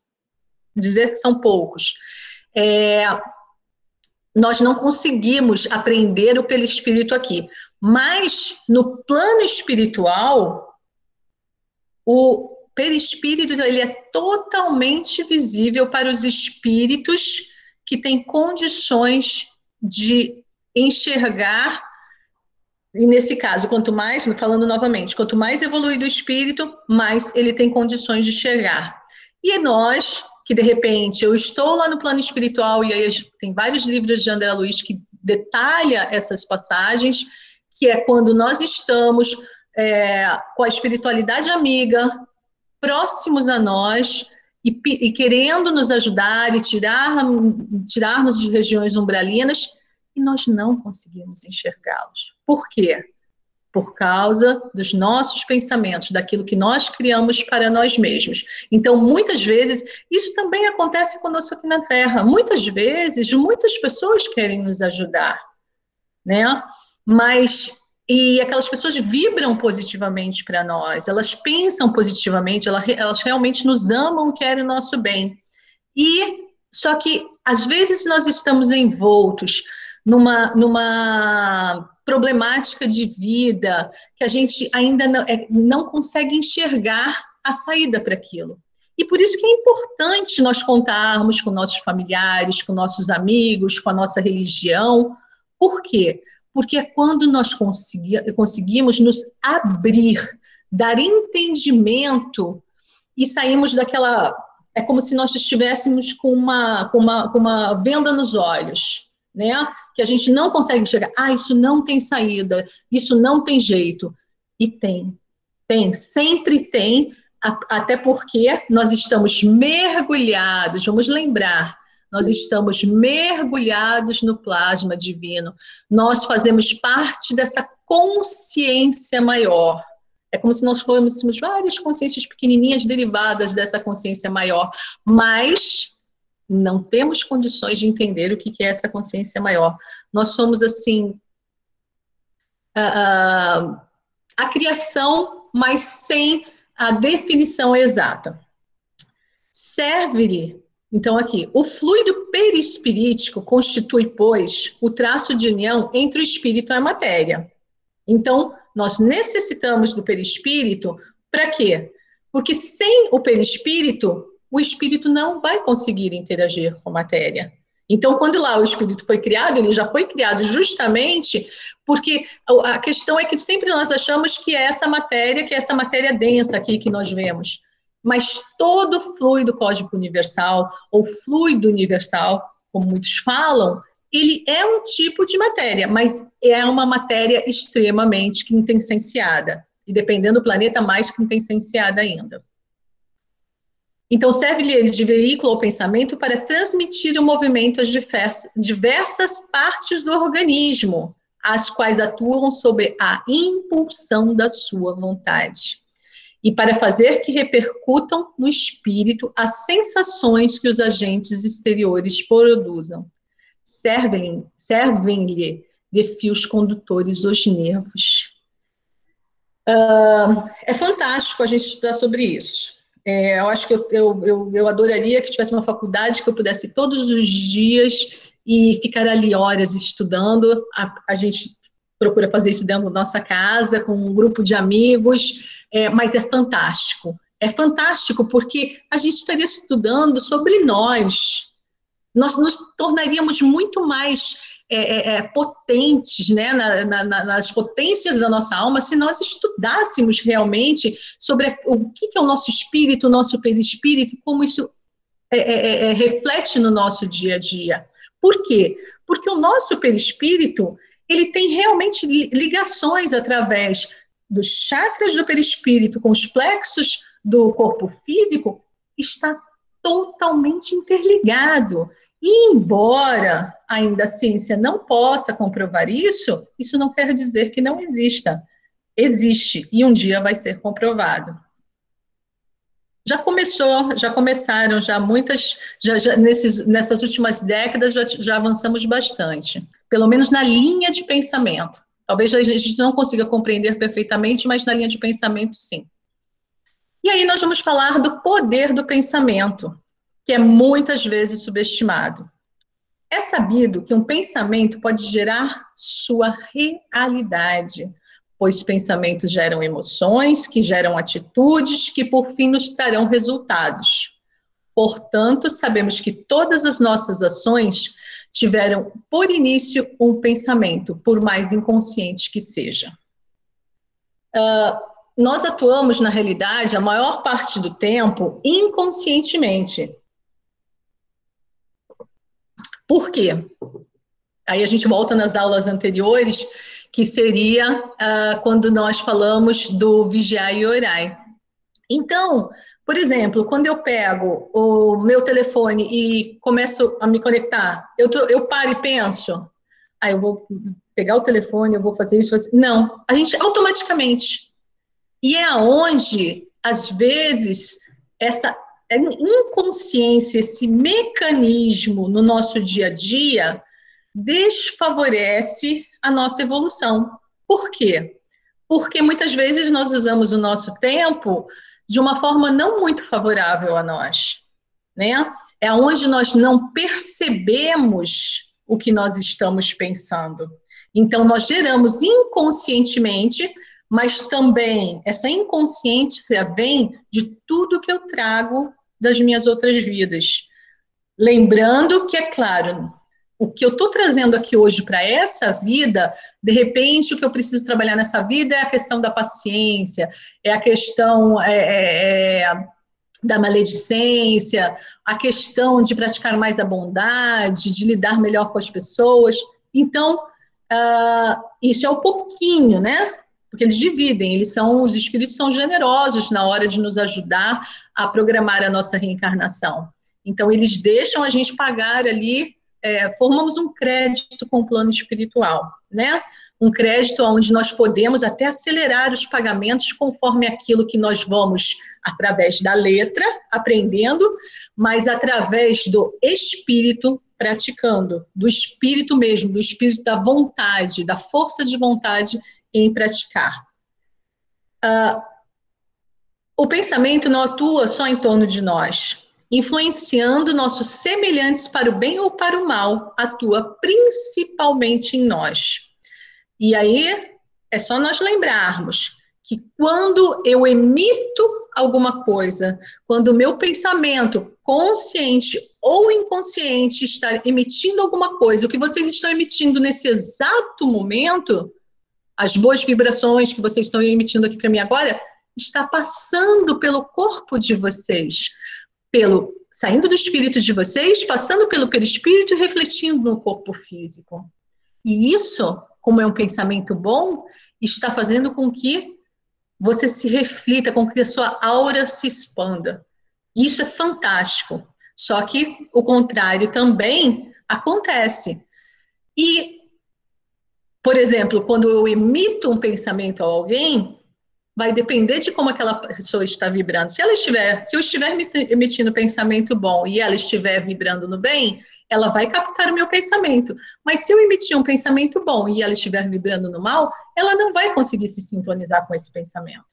dizer que são poucos. Nós não conseguimos aprender o perispírito aqui, mas no plano espiritual, o perispírito ele é totalmente visível para os espíritos que têm condições de enxergar, e nesse caso, falando novamente, quanto mais evoluído o espírito, mais ele tem condições de enxergar. E nós, que de repente eu estou lá no plano espiritual, e aí tem vários livros de André Luiz que detalha essas passagens, que é quando nós estamos com a espiritualidade amiga, próximos a nós, e querendo nos ajudar e tirar-nos de regiões umbralinas, e nós não conseguimos enxergá-los. Por quê? Por causa dos nossos pensamentos, daquilo que nós criamos para nós mesmos. Então, muitas vezes, isso também acontece conosco aqui na Terra. Muitas vezes, muitas pessoas querem nos ajudar, né? E aquelas pessoas vibram positivamente para nós, elas pensam positivamente, elas realmente nos amam e querem o nosso bem. Só que, às vezes, nós estamos envoltos numa problemática de vida que a gente ainda não consegue enxergar a saída para aquilo. E por isso que é importante nós contarmos com nossos familiares, com nossos amigos, com a nossa religião. Por quê? Porque é quando nós conseguimos nos abrir, dar entendimento e saímos daquela... É como se nós estivéssemos com uma venda nos olhos, né? Que a gente não consegue enxergar. Isso não tem saída, isso não tem jeito. E tem, sempre tem, até porque nós estamos mergulhados, vamos lembrar, nós estamos mergulhados no plasma divino, nós fazemos parte dessa consciência maior. É como se nós fôssemos várias consciências pequenininhas derivadas dessa consciência maior, mas não temos condições de entender o que é essa consciência maior. Nós somos, assim, a criação, mas sem a definição exata. Serve-lhe, então, aqui, o fluido perispirítico constitui, pois, o traço de união entre o espírito e a matéria. Então, nós necessitamos do perispírito para quê? Porque sem o perispírito, o espírito não vai conseguir interagir com a matéria. Então, quando lá o espírito foi criado, ele já foi criado justamente porque a questão é que sempre nós achamos que é essa matéria densa aqui que nós vemos. Mas todo fluido cósmico universal, ou fluido universal, como muitos falam, ele é um tipo de matéria, mas é uma matéria extremamente quintessenciada. E dependendo do planeta, mais quintessenciada ainda. Então, serve-lhe de veículo ao pensamento para transmitir o movimento às diversas partes do organismo, as quais atuam sob a impulsão da sua vontade, e para fazer que repercutam no espírito as sensações que os agentes exteriores produzam. Servem-lhe de fios condutores os nervos. É fantástico a gente estudar sobre isso. Eu acho que eu adoraria que tivesse uma faculdade que eu pudesse ir todos os dias e ficar ali horas estudando. A gente procura fazer isso dentro da nossa casa, com um grupo de amigos, mas é fantástico. É fantástico porque a gente estaria estudando sobre nós. Nós nos tornaríamos muito mais potentes, né, nas potências da nossa alma, se nós estudássemos realmente sobre o que é o nosso espírito, o nosso perispírito, e como isso reflete no nosso dia a dia. Por quê? Porque o nosso perispírito, ele tem realmente ligações através dos chakras do perispírito com os plexos do corpo físico, está totalmente interligado. E embora ainda a ciência não possa comprovar isso, isso não quer dizer que não exista. Existe, e um dia vai ser comprovado. Já começaram muitas, nessas últimas décadas já avançamos bastante, pelo menos na linha de pensamento. Talvez a gente não consiga compreender perfeitamente, mas na linha de pensamento, sim. E aí nós vamos falar do poder do pensamento, que é muitas vezes subestimado. É sabido que um pensamento pode gerar sua realidade, pois pensamentos geram emoções, que geram atitudes, que por fim nos trarão resultados. Portanto, sabemos que todas as nossas ações tiveram por início um pensamento, por mais inconsciente que seja. Nós atuamos, na realidade, a maior parte do tempo, inconscientemente. Por quê? Aí a gente volta nas aulas anteriores, que seria quando nós falamos do vigiar e orar. Então, por exemplo, quando eu pego o meu telefone e começo a me conectar, eu paro e penso, eu vou pegar o telefone, eu vou fazer isso, não, a gente automaticamente. E é onde, às vezes, essa inconsciência, esse mecanismo no nosso dia a dia desfavorece a nossa evolução. Por quê? Porque muitas vezes nós usamos o nosso tempo de uma forma não muito favorável a nós, né? É onde nós não percebemos o que nós estamos pensando. Então, nós geramos inconscientemente, mas também essa inconsciência vem de tudo que eu trago das minhas outras vidas. Lembrando que, é claro, o que eu estou trazendo aqui hoje para essa vida, de repente o que eu preciso trabalhar nessa vida é a questão da paciência, é a questão da maledicência, a questão de praticar mais a bondade, de lidar melhor com as pessoas. Então, isso é um pouquinho, né? Porque eles dividem, os espíritos são generosos na hora de nos ajudar a programar a nossa reencarnação. Então, eles deixam a gente pagar ali, formamos um crédito com o plano espiritual, né? Um crédito onde nós podemos até acelerar os pagamentos conforme aquilo que nós vamos, através da letra, aprendendo, mas através do espírito praticando, do espírito mesmo, do espírito da vontade, da força de vontade em praticar. O pensamento não atua só em torno de nós, influenciando nossos semelhantes para o bem ou para o mal, atua principalmente em nós. E aí, é só nós lembrarmos que quando eu emito alguma coisa, quando o meu pensamento, consciente ou inconsciente, está emitindo alguma coisa, o que vocês estão emitindo nesse exato momento, as boas vibrações que vocês estão emitindo aqui para mim agora, está passando pelo corpo de vocês, saindo do espírito de vocês, passando pelo perispírito e refletindo no corpo físico. E isso, como é um pensamento bom, está fazendo com que você se reflita, com que a sua aura se expanda. Isso é fantástico. Só que o contrário também acontece. E, por exemplo, quando eu emito um pensamento a alguém, vai depender de como aquela pessoa está vibrando. Se eu estiver emitindo pensamento bom e ela estiver vibrando no bem, ela vai captar o meu pensamento. Mas se eu emitir um pensamento bom e ela estiver vibrando no mal, ela não vai conseguir se sintonizar com esse pensamento.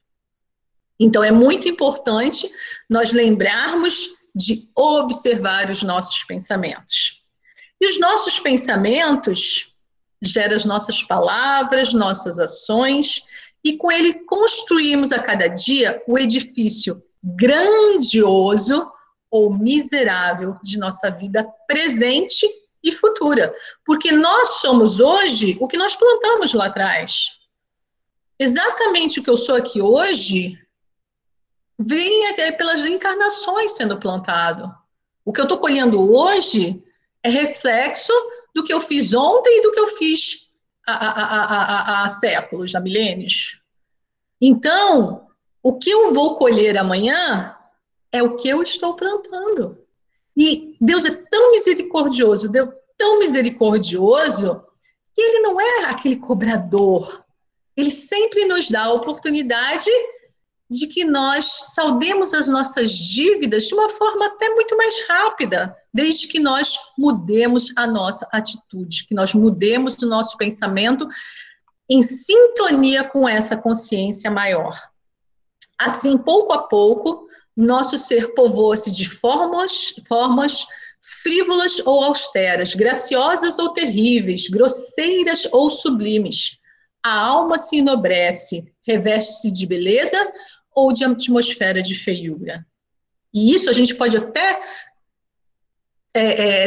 Então, é muito importante nós lembrarmos de observar os nossos pensamentos. E os nossos pensamentos geram as nossas palavras, nossas ações, e com ele construímos a cada dia o edifício grandioso ou miserável de nossa vida presente e futura. Porque nós somos hoje o que nós plantamos lá atrás. Exatamente o que eu sou aqui hoje vem pelas encarnações sendo plantado. O que eu estou colhendo hoje é reflexo do que eu fiz ontem e do que eu fiz há séculos, há milênios. Então, o que eu vou colher amanhã é o que eu estou plantando. E Deus é tão misericordioso, Deus tão misericordioso, que Ele não é aquele cobrador. Ele sempre nos dá a oportunidade de que nós saldemos as nossas dívidas de uma forma até muito mais rápida, desde que nós mudemos a nossa atitude, que nós mudemos o nosso pensamento em sintonia com essa consciência maior. Assim, pouco a pouco, nosso ser povoa-se de formas frívolas ou austeras, graciosas ou terríveis, grosseiras ou sublimes. A alma se enobrece, reveste-se de beleza ou de atmosfera de feiura. E isso a gente pode até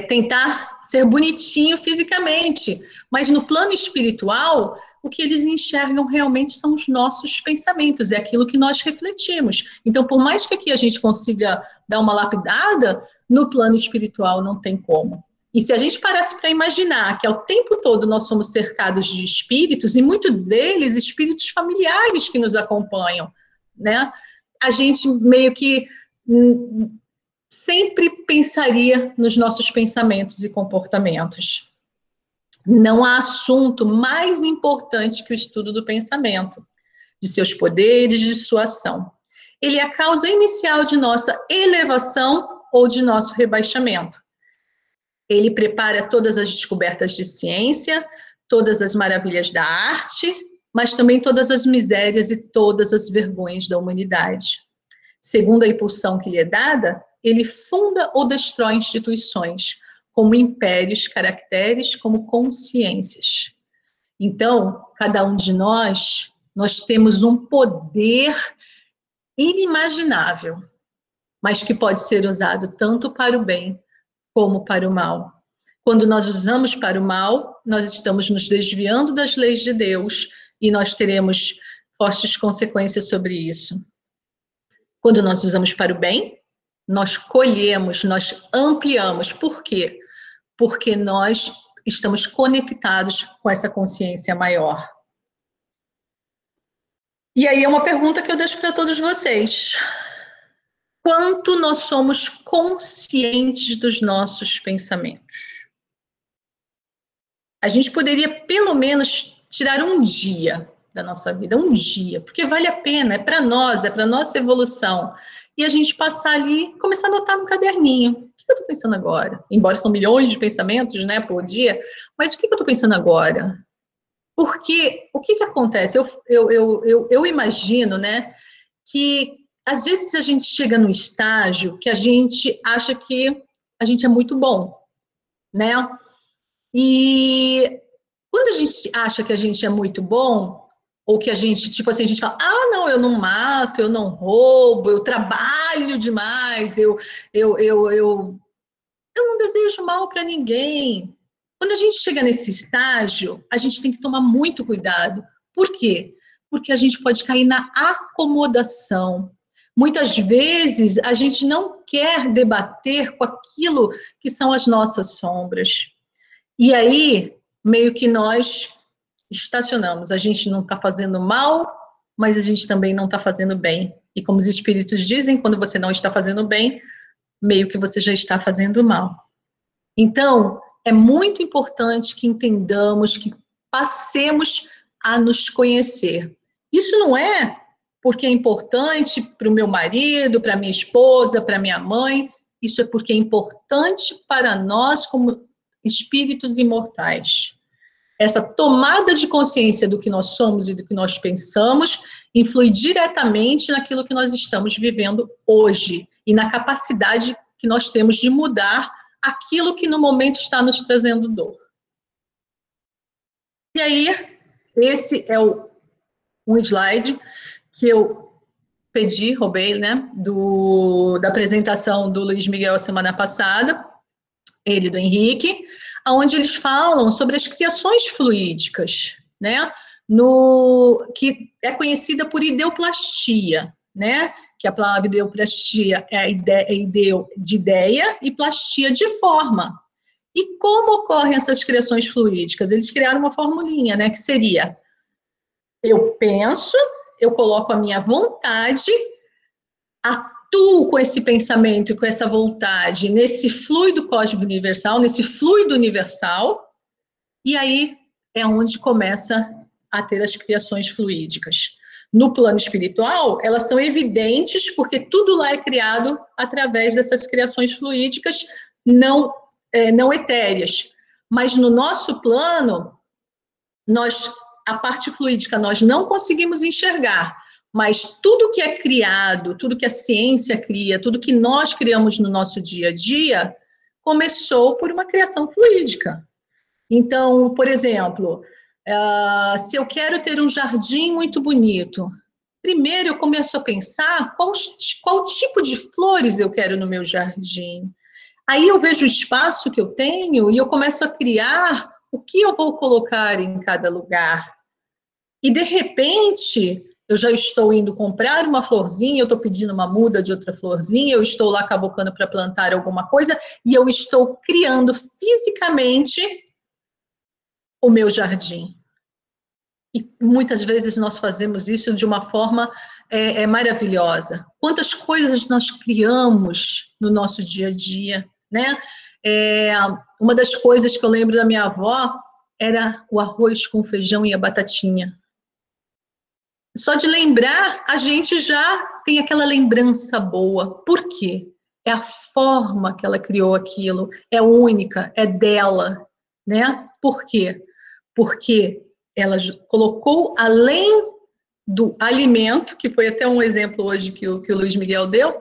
tentar ser bonitinho fisicamente, mas no plano espiritual, o que eles enxergam realmente são os nossos pensamentos, é aquilo que nós refletimos. Então, por mais que aqui a gente consiga dar uma lapidada, no plano espiritual não tem como. E se a gente parasse para imaginar que ao tempo todo nós somos cercados de espíritos, e muitos deles espíritos familiares que nos acompanham, né? A gente meio que sempre pensaria nos nossos pensamentos e comportamentos. Não há assunto mais importante que o estudo do pensamento, de seus poderes, de sua ação. Ele é a causa inicial de nossa elevação ou de nosso rebaixamento. Ele prepara todas as descobertas de ciência, todas as maravilhas da arte, mas também todas as misérias e todas as vergonhas da humanidade. Segundo a impulsão que lhe é dada, ele funda ou destrói instituições, como impérios, caracteres, como consciências. Então, cada um de nós temos um poder inimaginável, mas que pode ser usado tanto para o bem como para o mal. Quando nós usamos para o mal, nós estamos nos desviando das leis de Deus e nós teremos fortes consequências sobre isso. Quando nós usamos para o bem, nós colhemos, nós ampliamos. Por quê? Porque nós estamos conectados com essa consciência maior. E aí é uma pergunta que eu deixo para todos vocês. Quanto nós somos conscientes dos nossos pensamentos? A gente poderia, pelo menos, tirar um dia da nossa vida, um dia, porque vale a pena, é para nós, é para nossa evolução. E a gente passar ali e começar a anotar no caderninho. O que eu estou pensando agora? Embora são milhões de pensamentos, né, por dia, mas o que eu estou pensando agora? Porque o que acontece? Eu imagino, né, que às vezes a gente chega num estágio que a gente acha que a gente é muito bom, né? E quando a gente acha que a gente é muito bom, ou que a gente, tipo assim, a gente fala, ah, não, Não, eu não mato, eu não roubo, eu trabalho demais, eu não desejo mal para ninguém. Quando a gente chega nesse estágio, a gente tem que tomar muito cuidado. Por quê? Porque a gente pode cair na acomodação. Muitas vezes a gente não quer debater com aquilo que são as nossas sombras. E aí, meio que nós estacionamos. A gente não está fazendo mal, mas a gente também não está fazendo bem. E como os espíritos dizem, quando você não está fazendo bem, meio que você já está fazendo mal. Então, é muito importante que entendamos, que passemos a nos conhecer. Isso não é porque é importante para o meu marido, para minha esposa, para minha mãe. Isso é porque é importante para nós como espíritos imortais. Essa tomada de consciência do que nós somos e do que nós pensamos influi diretamente naquilo que nós estamos vivendo hoje e na capacidade que nós temos de mudar aquilo que no momento está nos trazendo dor. E aí, esse é um slide que eu roubei, né, da apresentação do Luiz Miguel semana passada, ele do Henrique, onde eles falam sobre as criações fluídicas, né, que é conhecida por ideoplastia, né, que a palavra ideoplastia é ideo de ideia e plastia de forma. E como ocorrem essas criações fluídicas? Eles criaram uma formulinha, né, que seria: eu penso, eu coloco a minha vontade, atuo com esse pensamento e com essa vontade nesse fluido cósmico universal, nesse fluido universal, e aí é onde começa a ter as criações fluídicas. No plano espiritual, elas são evidentes porque tudo lá é criado através dessas criações fluídicas não etéreas. Mas no nosso plano, a parte fluídica nós não conseguimos enxergar, mas tudo que é criado, tudo que a ciência cria, tudo que nós criamos no nosso dia a dia, começou por uma criação fluídica. Então, por exemplo, se eu quero ter um jardim muito bonito, primeiro eu começo a pensar qual tipo de flores eu quero no meu jardim. Aí eu vejo o espaço que eu tenho e eu começo a criar o que eu vou colocar em cada lugar. E, de repente, eu já estou indo comprar uma florzinha, eu estou pedindo uma muda de outra florzinha, eu estou lá cabocando para plantar alguma coisa e eu estou criando fisicamente o meu jardim. E muitas vezes nós fazemos isso de uma forma maravilhosa. Quantas coisas nós criamos no nosso dia a dia, né? Uma das coisas que eu lembro da minha avó era o arroz com feijão e a batatinha. Só de lembrar, a gente já tem aquela lembrança boa. Por quê? É a forma que ela criou aquilo, é única, é dela, né? Por quê? Porque ela colocou, além do alimento, que foi até um exemplo hoje que o Luiz Miguel deu,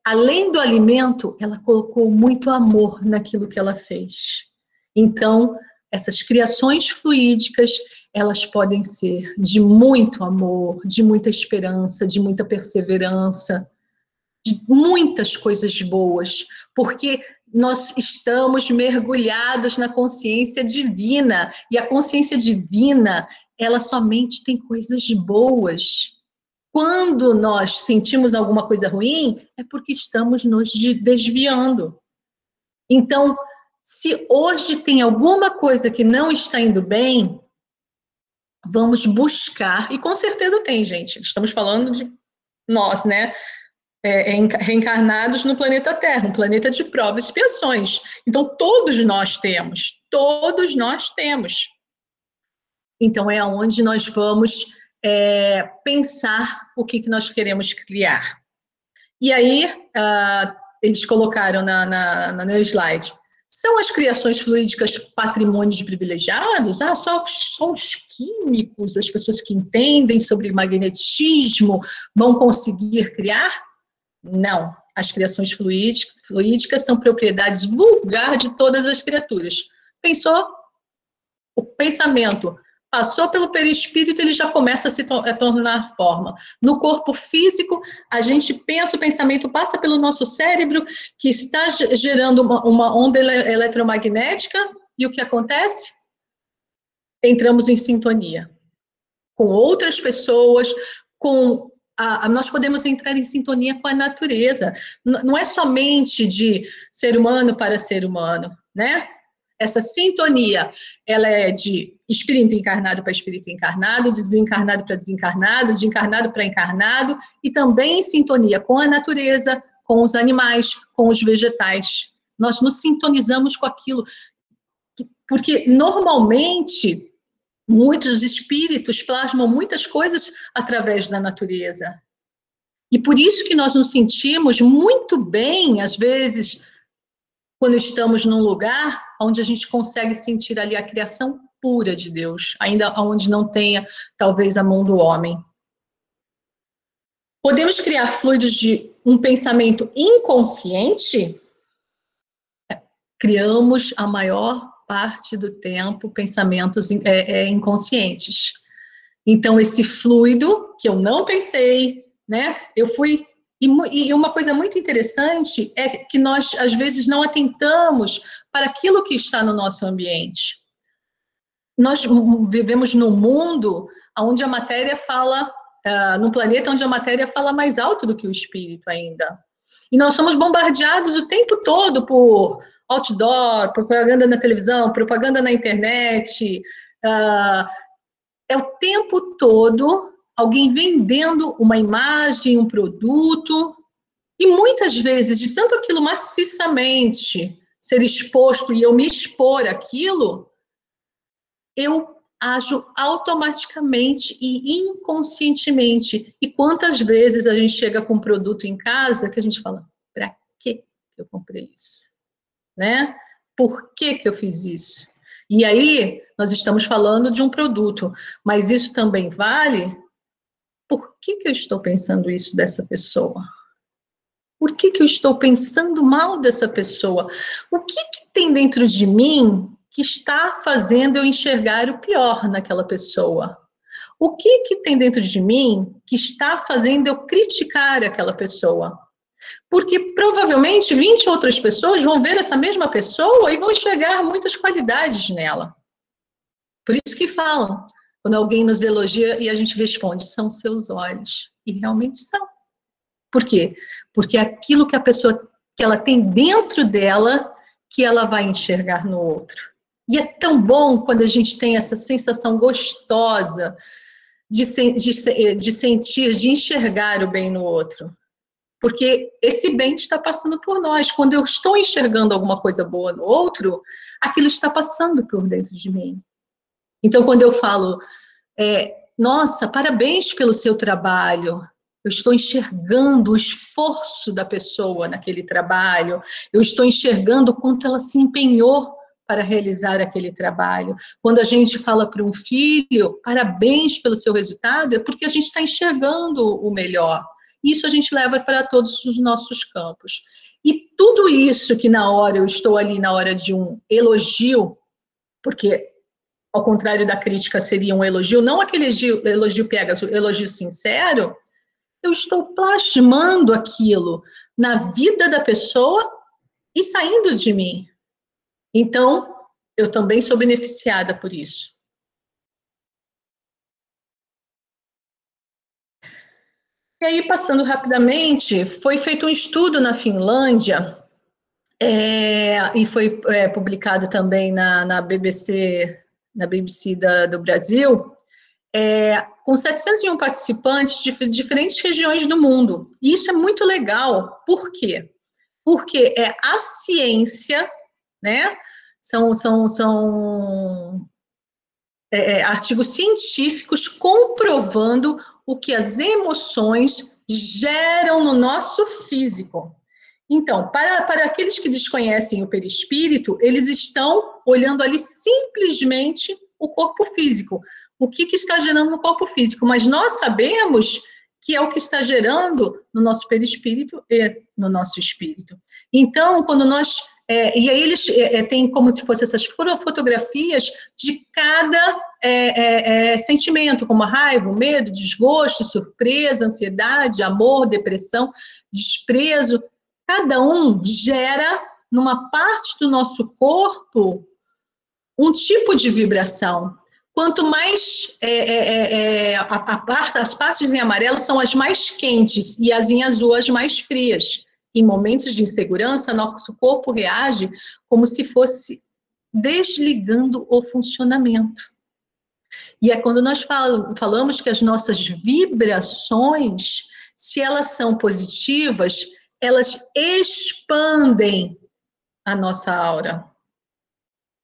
além do alimento, ela colocou muito amor naquilo que ela fez. Então, essas criações fluídicas, elas podem ser de muito amor, de muita esperança, de muita perseverança, de muitas coisas boas, porque nós estamos mergulhados na consciência divina, e a consciência divina, ela somente tem coisas boas. Quando nós sentimos alguma coisa ruim, é porque estamos nos desviando. Então, se hoje tem alguma coisa que não está indo bem, vamos buscar, e com certeza tem, gente, estamos falando de nós, né? Reencarnados no planeta Terra, um planeta de provas e expiações. Então, todos nós temos. Então, é onde nós vamos pensar o que nós queremos criar. E aí, eles colocaram no slide, são as criações fluídicas patrimônios privilegiados? Só os químicos, as pessoas que entendem sobre magnetismo vão conseguir criar? Não, as criações fluídicas são propriedades vulgares de todas as criaturas. Pensou? O pensamento passou pelo perispírito, ele já começa a se tornar forma. No corpo físico, a gente pensa, o pensamento passa pelo nosso cérebro, que está gerando uma onda eletromagnética, e o que acontece? Entramos em sintonia com outras pessoas, nós podemos entrar em sintonia com a natureza. Não é somente de ser humano para ser humano, né? Essa sintonia, ela é de espírito encarnado para espírito encarnado, de desencarnado para desencarnado, de encarnado para encarnado, e também em sintonia com a natureza, com os animais, com os vegetais. Nós nos sintonizamos com aquilo, porque normalmente muitos espíritos plasmam muitas coisas através da natureza. E por isso que nós nos sentimos muito bem, às vezes, quando estamos num lugar onde a gente consegue sentir ali a criação pura de Deus, ainda onde não tenha, talvez, a mão do homem. Podemos criar fluidos de um pensamento inconsciente? Criamos a maior parte do tempo pensamentos inconscientes. Então, esse fluido que eu não pensei, né, eu fui... E uma coisa muito interessante é que nós, às vezes, não atentamos para aquilo que está no nosso ambiente. Nós vivemos num mundo onde a matéria fala, num planeta onde a matéria fala mais alto do que o espírito ainda. E nós somos bombardeados o tempo todo por outdoor, propaganda na televisão, propaganda na internet. É o tempo todo alguém vendendo uma imagem, um produto, e muitas vezes, de tanto aquilo maciçamente ser exposto e eu me expor àquilo, eu ajo automaticamente e inconscientemente. E quantas vezes a gente chega com um produto em casa que a gente fala, para que eu comprei isso? Né? Por que eu fiz isso? E aí, nós estamos falando de um produto, mas isso também vale... Por que eu estou pensando isso dessa pessoa? Por que eu estou pensando mal dessa pessoa? O que tem dentro de mim que está fazendo eu enxergar o pior naquela pessoa? O que tem dentro de mim que está fazendo eu criticar aquela pessoa? Porque provavelmente 20 outras pessoas vão ver essa mesma pessoa e vão enxergar muitas qualidades nela. Por isso que falam... Quando alguém nos elogia e a gente responde, são seus olhos. E realmente são. Por quê? Porque é aquilo que a pessoa, que ela tem dentro dela, que ela vai enxergar no outro. E é tão bom quando a gente tem essa sensação gostosa de sentir, de enxergar o bem no outro. Porque esse bem está passando por nós. Quando eu estou enxergando alguma coisa boa no outro, aquilo está passando por dentro de mim. Então, quando eu falo, nossa, parabéns pelo seu trabalho, eu estou enxergando o esforço da pessoa naquele trabalho, eu estou enxergando o quanto ela se empenhou para realizar aquele trabalho. Quando a gente fala para um filho, parabéns pelo seu resultado, é porque a gente está enxergando o melhor. Isso a gente leva para todos os nossos campos. E tudo isso que na hora, eu estou ali na hora de um elogio, porque... ao contrário da crítica, seria um elogio, não aquele elogio piegas, o elogio sincero, eu estou plasmando aquilo na vida da pessoa e saindo de mim. Então, eu também sou beneficiada por isso. E aí, passando rapidamente, foi feito um estudo na Finlândia, e foi publicado também na BBC... na BBC do Brasil, com 701 participantes de diferentes regiões do mundo. E isso é muito legal. Por quê? Porque é a ciência, né? São artigos científicos comprovando o que as emoções geram no nosso físico. Então, para aqueles que desconhecem o perispírito, eles estão olhando ali simplesmente o corpo físico. O que está gerando no corpo físico? Mas nós sabemos que é o que está gerando no nosso perispírito e no nosso espírito. Então, quando nós E aí eles têm como se fossem essas fotografias de cada sentimento, como a raiva, o medo, desgosto, surpresa, ansiedade, amor, depressão, desprezo. Cada um gera, numa parte do nosso corpo, um tipo de vibração. Quanto mais as partes em amarelo são as mais quentes e as em azul as mais frias. Em momentos de insegurança, nosso corpo reage como se fosse desligando o funcionamento. E é quando nós falamos que as nossas vibrações, se elas são positivas, elas expandem a nossa aura.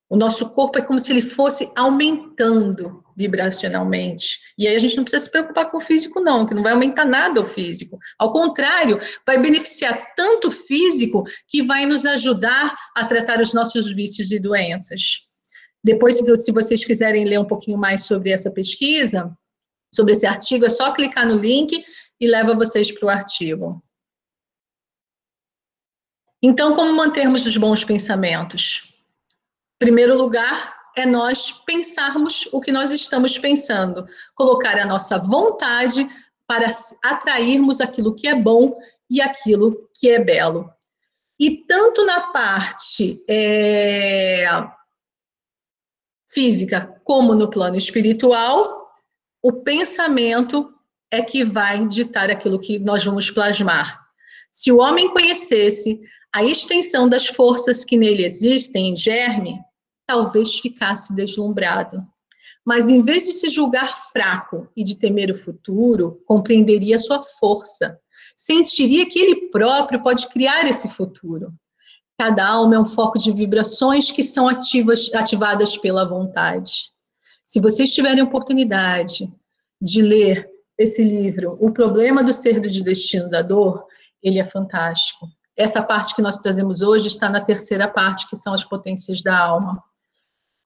O nosso corpo é como se ele fosse aumentando vibracionalmente. E aí a gente não precisa se preocupar com o físico, não, que não vai aumentar nada o físico. Ao contrário, vai beneficiar tanto o físico que vai nos ajudar a tratar os nossos vícios e doenças. Depois, se vocês quiserem ler um pouquinho mais sobre essa pesquisa, sobre esse artigo, é só clicar no link e leva vocês para o artigo. Então, como mantermos os bons pensamentos? Em primeiro lugar, é nós pensarmos o que nós estamos pensando, colocar a nossa vontade para atrairmos aquilo que é bom e aquilo que é belo. E tanto na parte física como no plano espiritual, o pensamento é que vai ditar aquilo que nós vamos plasmar. Se o homem conhecesse a extensão das forças que nele existem em germe, talvez ficasse deslumbrado. Mas em vez de se julgar fraco e de temer o futuro, compreenderia sua força. Sentiria que ele próprio pode criar esse futuro. Cada alma é um foco de vibrações que são ativadas pela vontade. Se vocês tiverem oportunidade de ler esse livro, O Problema do Ser do Destino da Dor, ele é fantástico. Essa parte que nós trazemos hoje está na terceira parte, que são as potências da alma.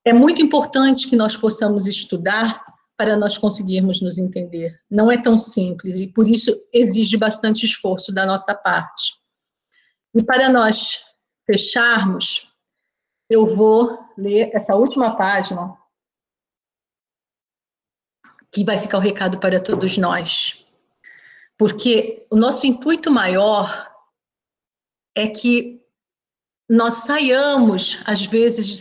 É muito importante que nós possamos estudar para nós conseguirmos nos entender. Não é tão simples e, por isso, exige bastante esforço da nossa parte. E para nós fecharmos, eu vou ler essa última página, que vai ficar o recado para todos nós. Porque o nosso intuito maior é que nós saiamos, às vezes, de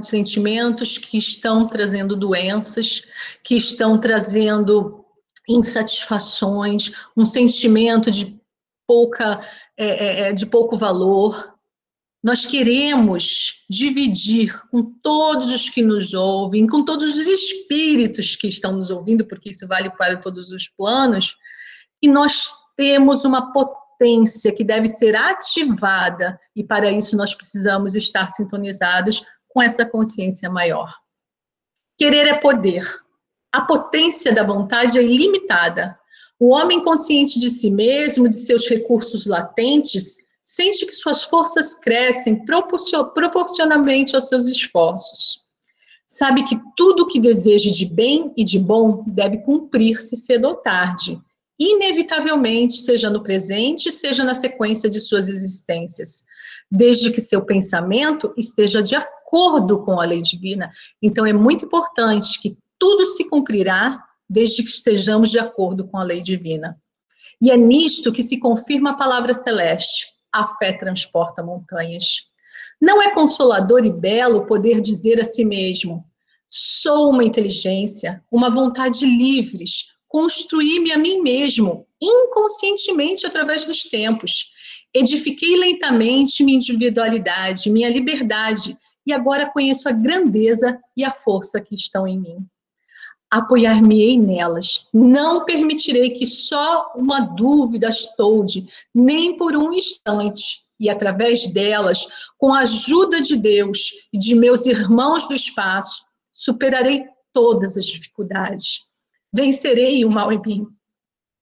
sentimentos que estão trazendo doenças, que estão trazendo insatisfações, um sentimento de pouco valor. Nós queremos dividir com todos os que nos ouvem, com todos os espíritos que estão nos ouvindo, porque isso vale para todos os planos, e nós temos uma potência que deve ser ativada, e para isso nós precisamos estar sintonizados com essa consciência maior. Querer é poder. A potência da vontade é ilimitada. O homem consciente de si mesmo, de seus recursos latentes, sente que suas forças crescem proporcionalmente aos seus esforços. Sabe que tudo o que deseja de bem e de bom deve cumprir-se cedo ou tarde, inevitavelmente, seja no presente, seja na sequência de suas existências, desde que seu pensamento esteja de acordo com a lei divina. Então, é muito importante que tudo se cumprirá desde que estejamos de acordo com a lei divina. E é nisto que se confirma a palavra celeste: a fé transporta montanhas. Não é consolador e belo poder dizer a si mesmo: sou uma inteligência, uma vontade livres, construí-me a mim mesmo, inconscientemente através dos tempos. Edifiquei lentamente minha individualidade, minha liberdade, e agora conheço a grandeza e a força que estão em mim. Apoiar-me-ei nelas, não permitirei que só uma dúvida as tolde, nem por um instante, e através delas, com a ajuda de Deus e de meus irmãos do espaço, superarei todas as dificuldades. Vencerei o mal em mim,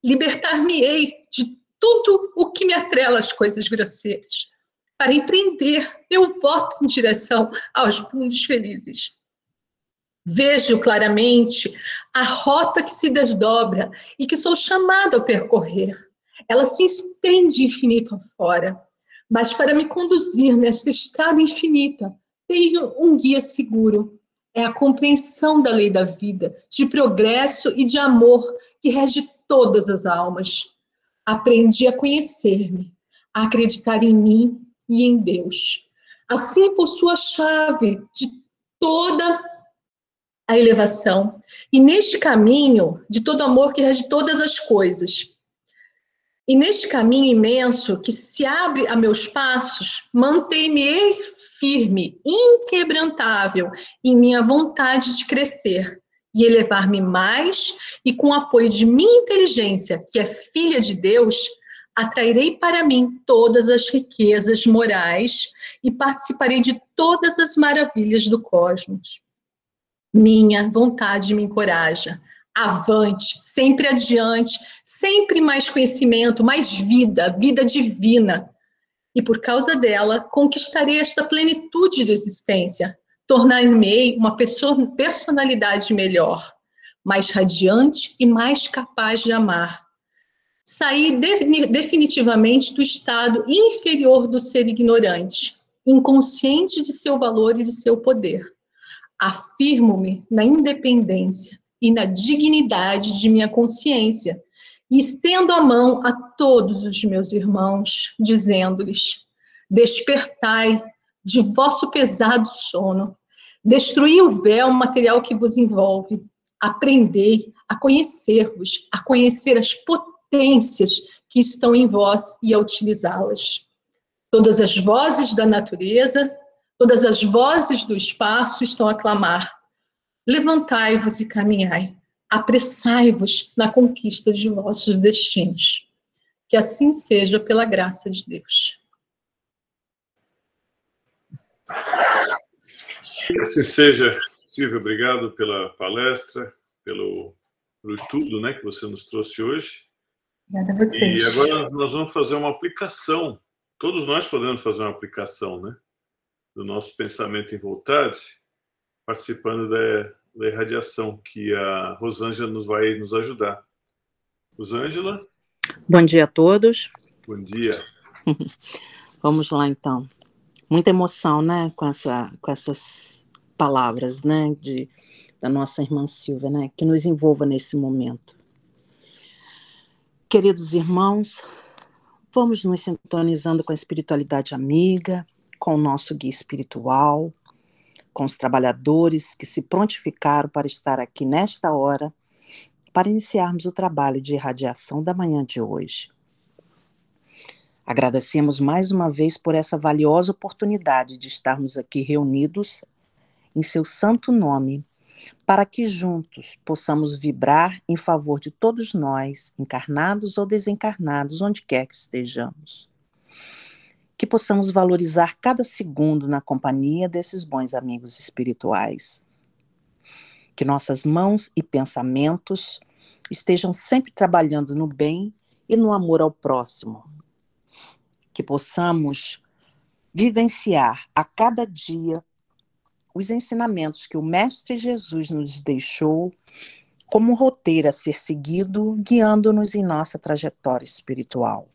libertar-me-ei de tudo o que me atrela às coisas grosseiras, para empreender meu voto em direção aos mundos felizes. Vejo claramente a rota que se desdobra e que sou chamado a percorrer. Ela se estende infinito afora. Mas para me conduzir nessa estrada infinita, tenho um guia seguro. É a compreensão da lei da vida, de progresso e de amor que rege todas as almas. Aprendi a conhecer-me, a acreditar em mim e em Deus. Assim possuo a chave de toda a elevação. E neste caminho de todo amor que rege todas as coisas, e neste caminho imenso que se abre a meus passos, mantém-me firme, inquebrantável em minha vontade de crescer e elevar-me mais, e com o apoio de minha inteligência, que é filha de Deus, atrairei para mim todas as riquezas morais e participarei de todas as maravilhas do cosmos. Minha vontade me encoraja. Avante, sempre adiante, sempre mais conhecimento, mais vida, vida divina. E por causa dela, conquistarei esta plenitude de existência, tornar-me uma personalidade melhor, mais radiante e mais capaz de amar. Sair definitivamente do estado inferior do ser ignorante, inconsciente de seu valor e de seu poder. Afirmo-me na independência e na dignidade de minha consciência e estendo a mão a todos os meus irmãos, dizendo-lhes: despertai de vosso pesado sono, destruí o véu material que vos envolve, aprendei a conhecer-vos, a conhecer as potências que estão em vós e a utilizá-las. Todas as vozes da natureza, todas as vozes do espaço estão a clamar: levantai-vos e caminhai, apressai-vos na conquista de vossos destinos. Que assim seja pela graça de Deus. Que assim seja, Silvia, obrigado pela palestra, pelo estudo, né, que você nos trouxe hoje. Obrigada a vocês. E agora nós vamos fazer uma aplicação. Todos nós podemos fazer uma aplicação, né, do nosso pensamento em vontade, participando da irradiação, que a Rosângela vai nos ajudar. Rosângela? Bom dia a todos. Bom dia. Vamos lá, então. Muita emoção, né, com essas palavras, né, da nossa irmã Silvia, né, que nos envolva nesse momento. Queridos irmãos, vamos nos sintonizando com a espiritualidade amiga, com o nosso guia espiritual, com os trabalhadores que se prontificaram para estar aqui nesta hora, para iniciarmos o trabalho de irradiação da manhã de hoje. Agradecemos mais uma vez por essa valiosa oportunidade de estarmos aqui reunidos em seu santo nome, para que juntos possamos vibrar em favor de todos nós, encarnados ou desencarnados, onde quer que estejamos. Que possamos valorizar cada segundo na companhia desses bons amigos espirituais. Que nossas mãos e pensamentos estejam sempre trabalhando no bem e no amor ao próximo. Que possamos vivenciar a cada dia os ensinamentos que o Mestre Jesus nos deixou como um roteiro a ser seguido, guiando-nos em nossa trajetória espiritual.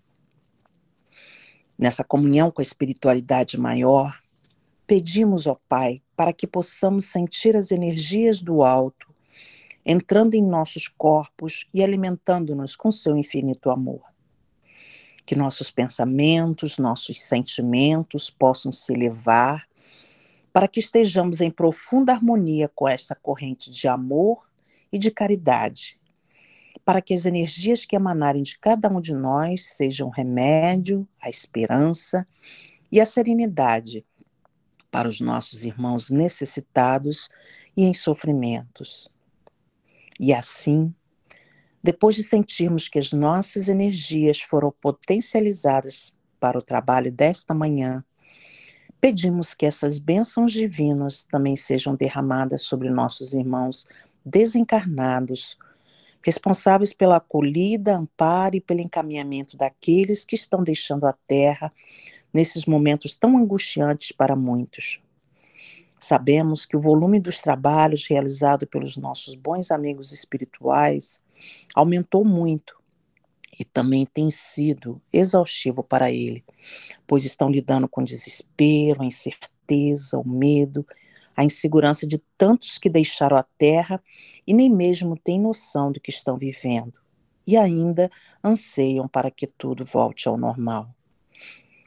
Nessa comunhão com a espiritualidade maior, pedimos ao Pai para que possamos sentir as energias do alto entrando em nossos corpos e alimentando-nos com seu infinito amor. Que nossos pensamentos, nossos sentimentos possam se elevar para que estejamos em profunda harmonia com esta corrente de amor e de caridade, para que as energias que emanarem de cada um de nós sejam o remédio, a esperança e a serenidade para os nossos irmãos necessitados e em sofrimentos. E assim, depois de sentirmos que as nossas energias foram potencializadas para o trabalho desta manhã, pedimos que essas bênçãos divinas também sejam derramadas sobre nossos irmãos desencarnados, responsáveis pela acolhida, amparo e pelo encaminhamento daqueles que estão deixando a Terra nesses momentos tão angustiantes para muitos. Sabemos que o volume dos trabalhos realizados pelos nossos bons amigos espirituais aumentou muito E também tem sido exaustivo para ele, pois estão lidando com desespero, a incerteza, o medo, a insegurança de tantos que deixaram a terra e nem mesmo têm noção do que estão vivendo. E ainda anseiam para que tudo volte ao normal.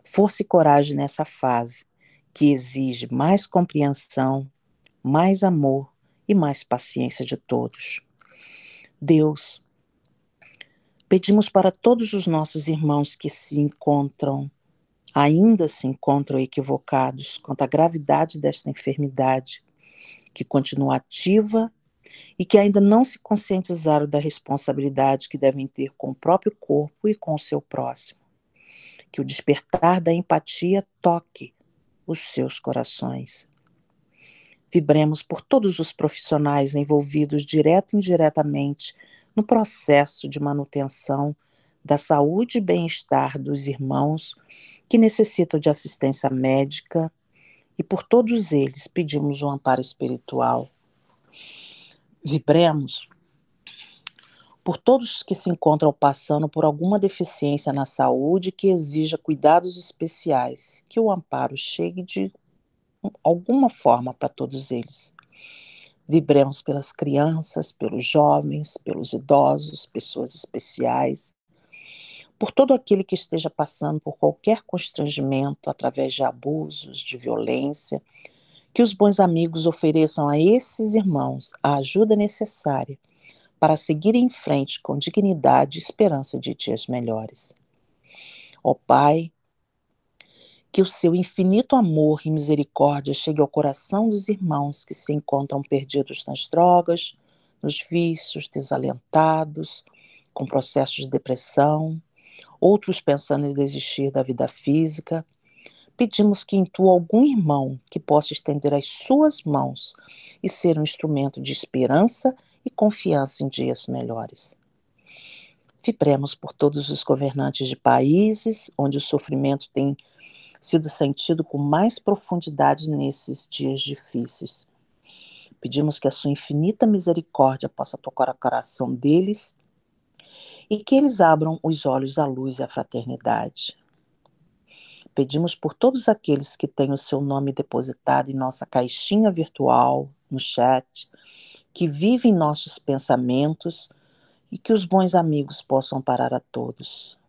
Força e coragem nessa fase, que exige mais compreensão, mais amor e mais paciência de todos. Deus, pedimos para todos os nossos irmãos que ainda se encontram equivocados quanto à gravidade desta enfermidade, que continua ativa e que ainda não se conscientizaram da responsabilidade que devem ter com o próprio corpo e com o seu próximo. Que o despertar da empatia toque os seus corações. Vibremos por todos os profissionais envolvidos direta e indiretamente no processo de manutenção da saúde e bem-estar dos irmãos que necessitam de assistência médica, e por todos eles pedimos um amparo espiritual. Vibremos por todos que se encontram passando por alguma deficiência na saúde que exija cuidados especiais, que o amparo chegue de alguma forma para todos eles. Vibremos pelas crianças, pelos jovens, pelos idosos, pessoas especiais, por todo aquele que esteja passando por qualquer constrangimento através de abusos, de violência, que os bons amigos ofereçam a esses irmãos a ajuda necessária para seguir em frente com dignidade e esperança de dias melhores. Ó Pai, que o seu infinito amor e misericórdia chegue ao coração dos irmãos que se encontram perdidos nas drogas, nos vícios, desalentados, com processos de depressão, outros pensando em desistir da vida física. Pedimos que intua algum irmão que possa estender as suas mãos e ser um instrumento de esperança e confiança em dias melhores. Vibremos por todos os governantes de países onde o sofrimento tem sido sentido com mais profundidade nesses dias difíceis. Pedimos que a sua infinita misericórdia possa tocar o coração deles e que eles abram os olhos à luz e à fraternidade. Pedimos por todos aqueles que têm o seu nome depositado em nossa caixinha virtual, no chat, que vivem nossos pensamentos e que os bons amigos possam parar a todos.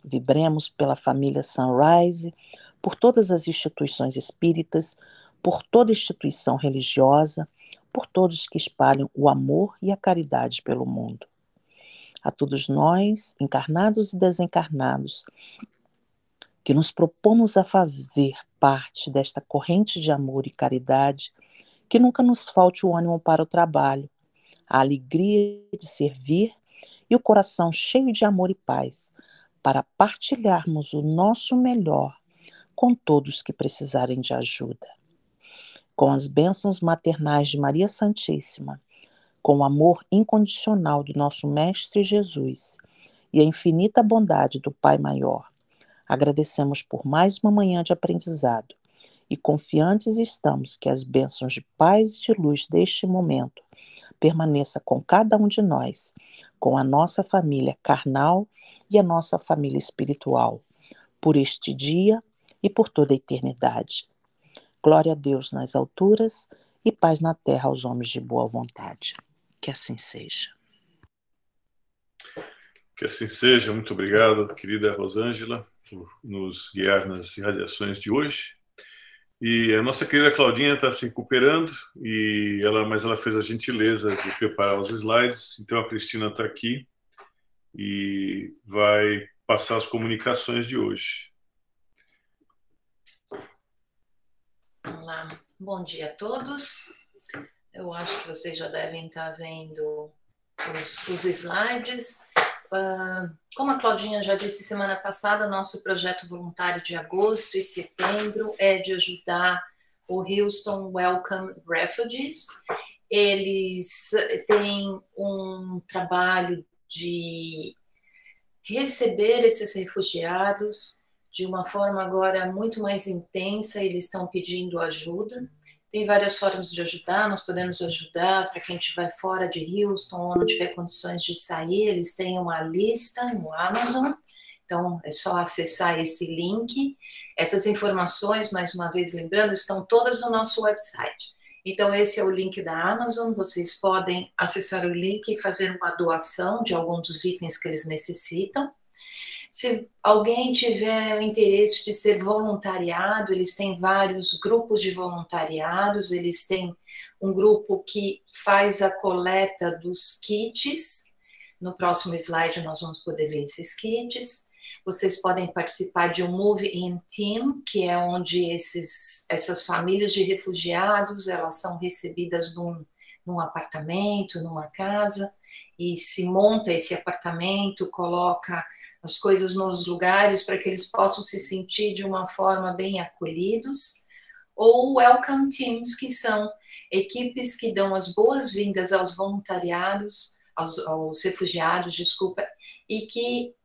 Vibremos pela família Sunrise, por todas as instituições espíritas, por toda instituição religiosa, por todos que espalham o amor e a caridade pelo mundo. A todos nós, encarnados e desencarnados, que nos propomos a fazer parte desta corrente de amor e caridade, que nunca nos falte o ânimo para o trabalho, a alegria de servir e o coração cheio de amor e paz, para partilharmos o nosso melhor com todos que precisarem de ajuda. Com as bênçãos maternais de Maria Santíssima, com o amor incondicional do nosso Mestre Jesus e a infinita bondade do Pai Maior, agradecemos por mais uma manhã de aprendizado e confiantes estamos que as bênçãos de paz e de luz deste momento permaneça com cada um de nós, com a nossa família carnal e a nossa família espiritual, por este dia e por toda a eternidade. Glória a Deus nas alturas e paz na terra aos homens de boa vontade. Que assim seja. Que assim seja. Muito obrigado, querida Rosângela, por nos guiar nas irradiações de hoje. E a nossa querida Claudinha está se recuperando, mas ela fez a gentileza de preparar os slides, então a Cristina está aqui e vai passar as comunicações de hoje. Vamos lá. Bom dia a todos. Eu acho que vocês já devem estar vendo os slides. Como a Claudinha já disse semana passada, nosso projeto voluntário de agosto e setembro é de ajudar o Houston Welcome Refugees. Eles têm um trabalho de receber esses refugiados de uma forma agora muito mais intensa. Eles estão pedindo ajuda Tem várias formas de ajudar, nós podemos ajudar para quem estiver fora de Houston ou não tiver condições de sair, eles têm uma lista no Amazon, então é só acessar esse link. Essas informações, mais uma vez lembrando, estão todas no nosso website. Então esse é o link da Amazon, vocês podem acessar o link e fazer uma doação de algum dos itens que eles necessitam. Se alguém tiver o interesse de ser voluntariado, eles têm vários grupos de voluntariados, eles têm um grupo que faz a coleta dos kits. No próximo slide nós vamos poder ver esses kits. Vocês podem participar de um Move-In Team, que é onde essas famílias de refugiados, elas são recebidas num apartamento, numa casa, e se monta esse apartamento, coloca as coisas nos lugares para que eles possam se sentir de uma forma bem acolhidos, ou Welcome Teams, que são equipes que dão as boas-vindas aos voluntariados, aos refugiados, desculpa, e que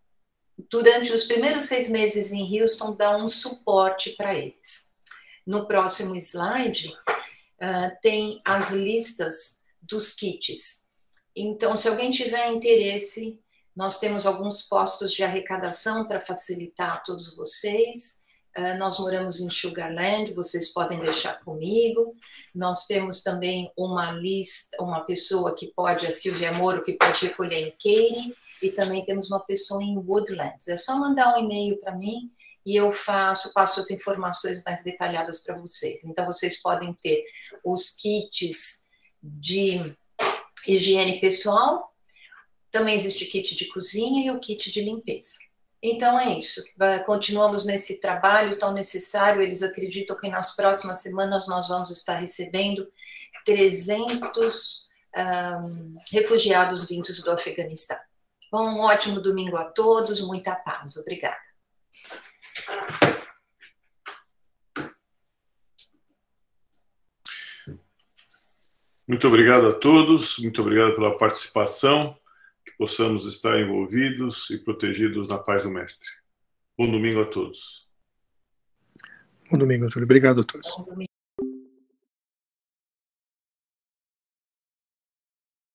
durante os primeiros 6 meses em Houston dão um suporte para eles. No próximo slide, tem as listas dos kits. Então, se alguém tiver interesse, nós temos alguns postos de arrecadação para facilitar a todos vocês. Nós moramos em Sugar Land, vocês podem deixar comigo. Nós temos também uma lista, uma pessoa que pode, a Silvia Moro, que pode recolher em Katy, e também temos uma pessoa em Woodlands. É só mandar um e-mail para mim e eu passo as informações mais detalhadas para vocês. Então, vocês podem ter os kits de higiene pessoal, também existe kit de cozinha e o kit de limpeza. Então é isso, continuamos nesse trabalho tão necessário. Eles acreditam que nas próximas semanas nós vamos estar recebendo 300 refugiados vindos do Afeganistão. Bom, um ótimo domingo a todos, muita paz. Obrigada. Muito obrigado a todos, muito obrigado pela participação. Possamos estar envolvidos e protegidos na paz do Mestre. Bom domingo a todos. Bom domingo a todos. Obrigado a todos.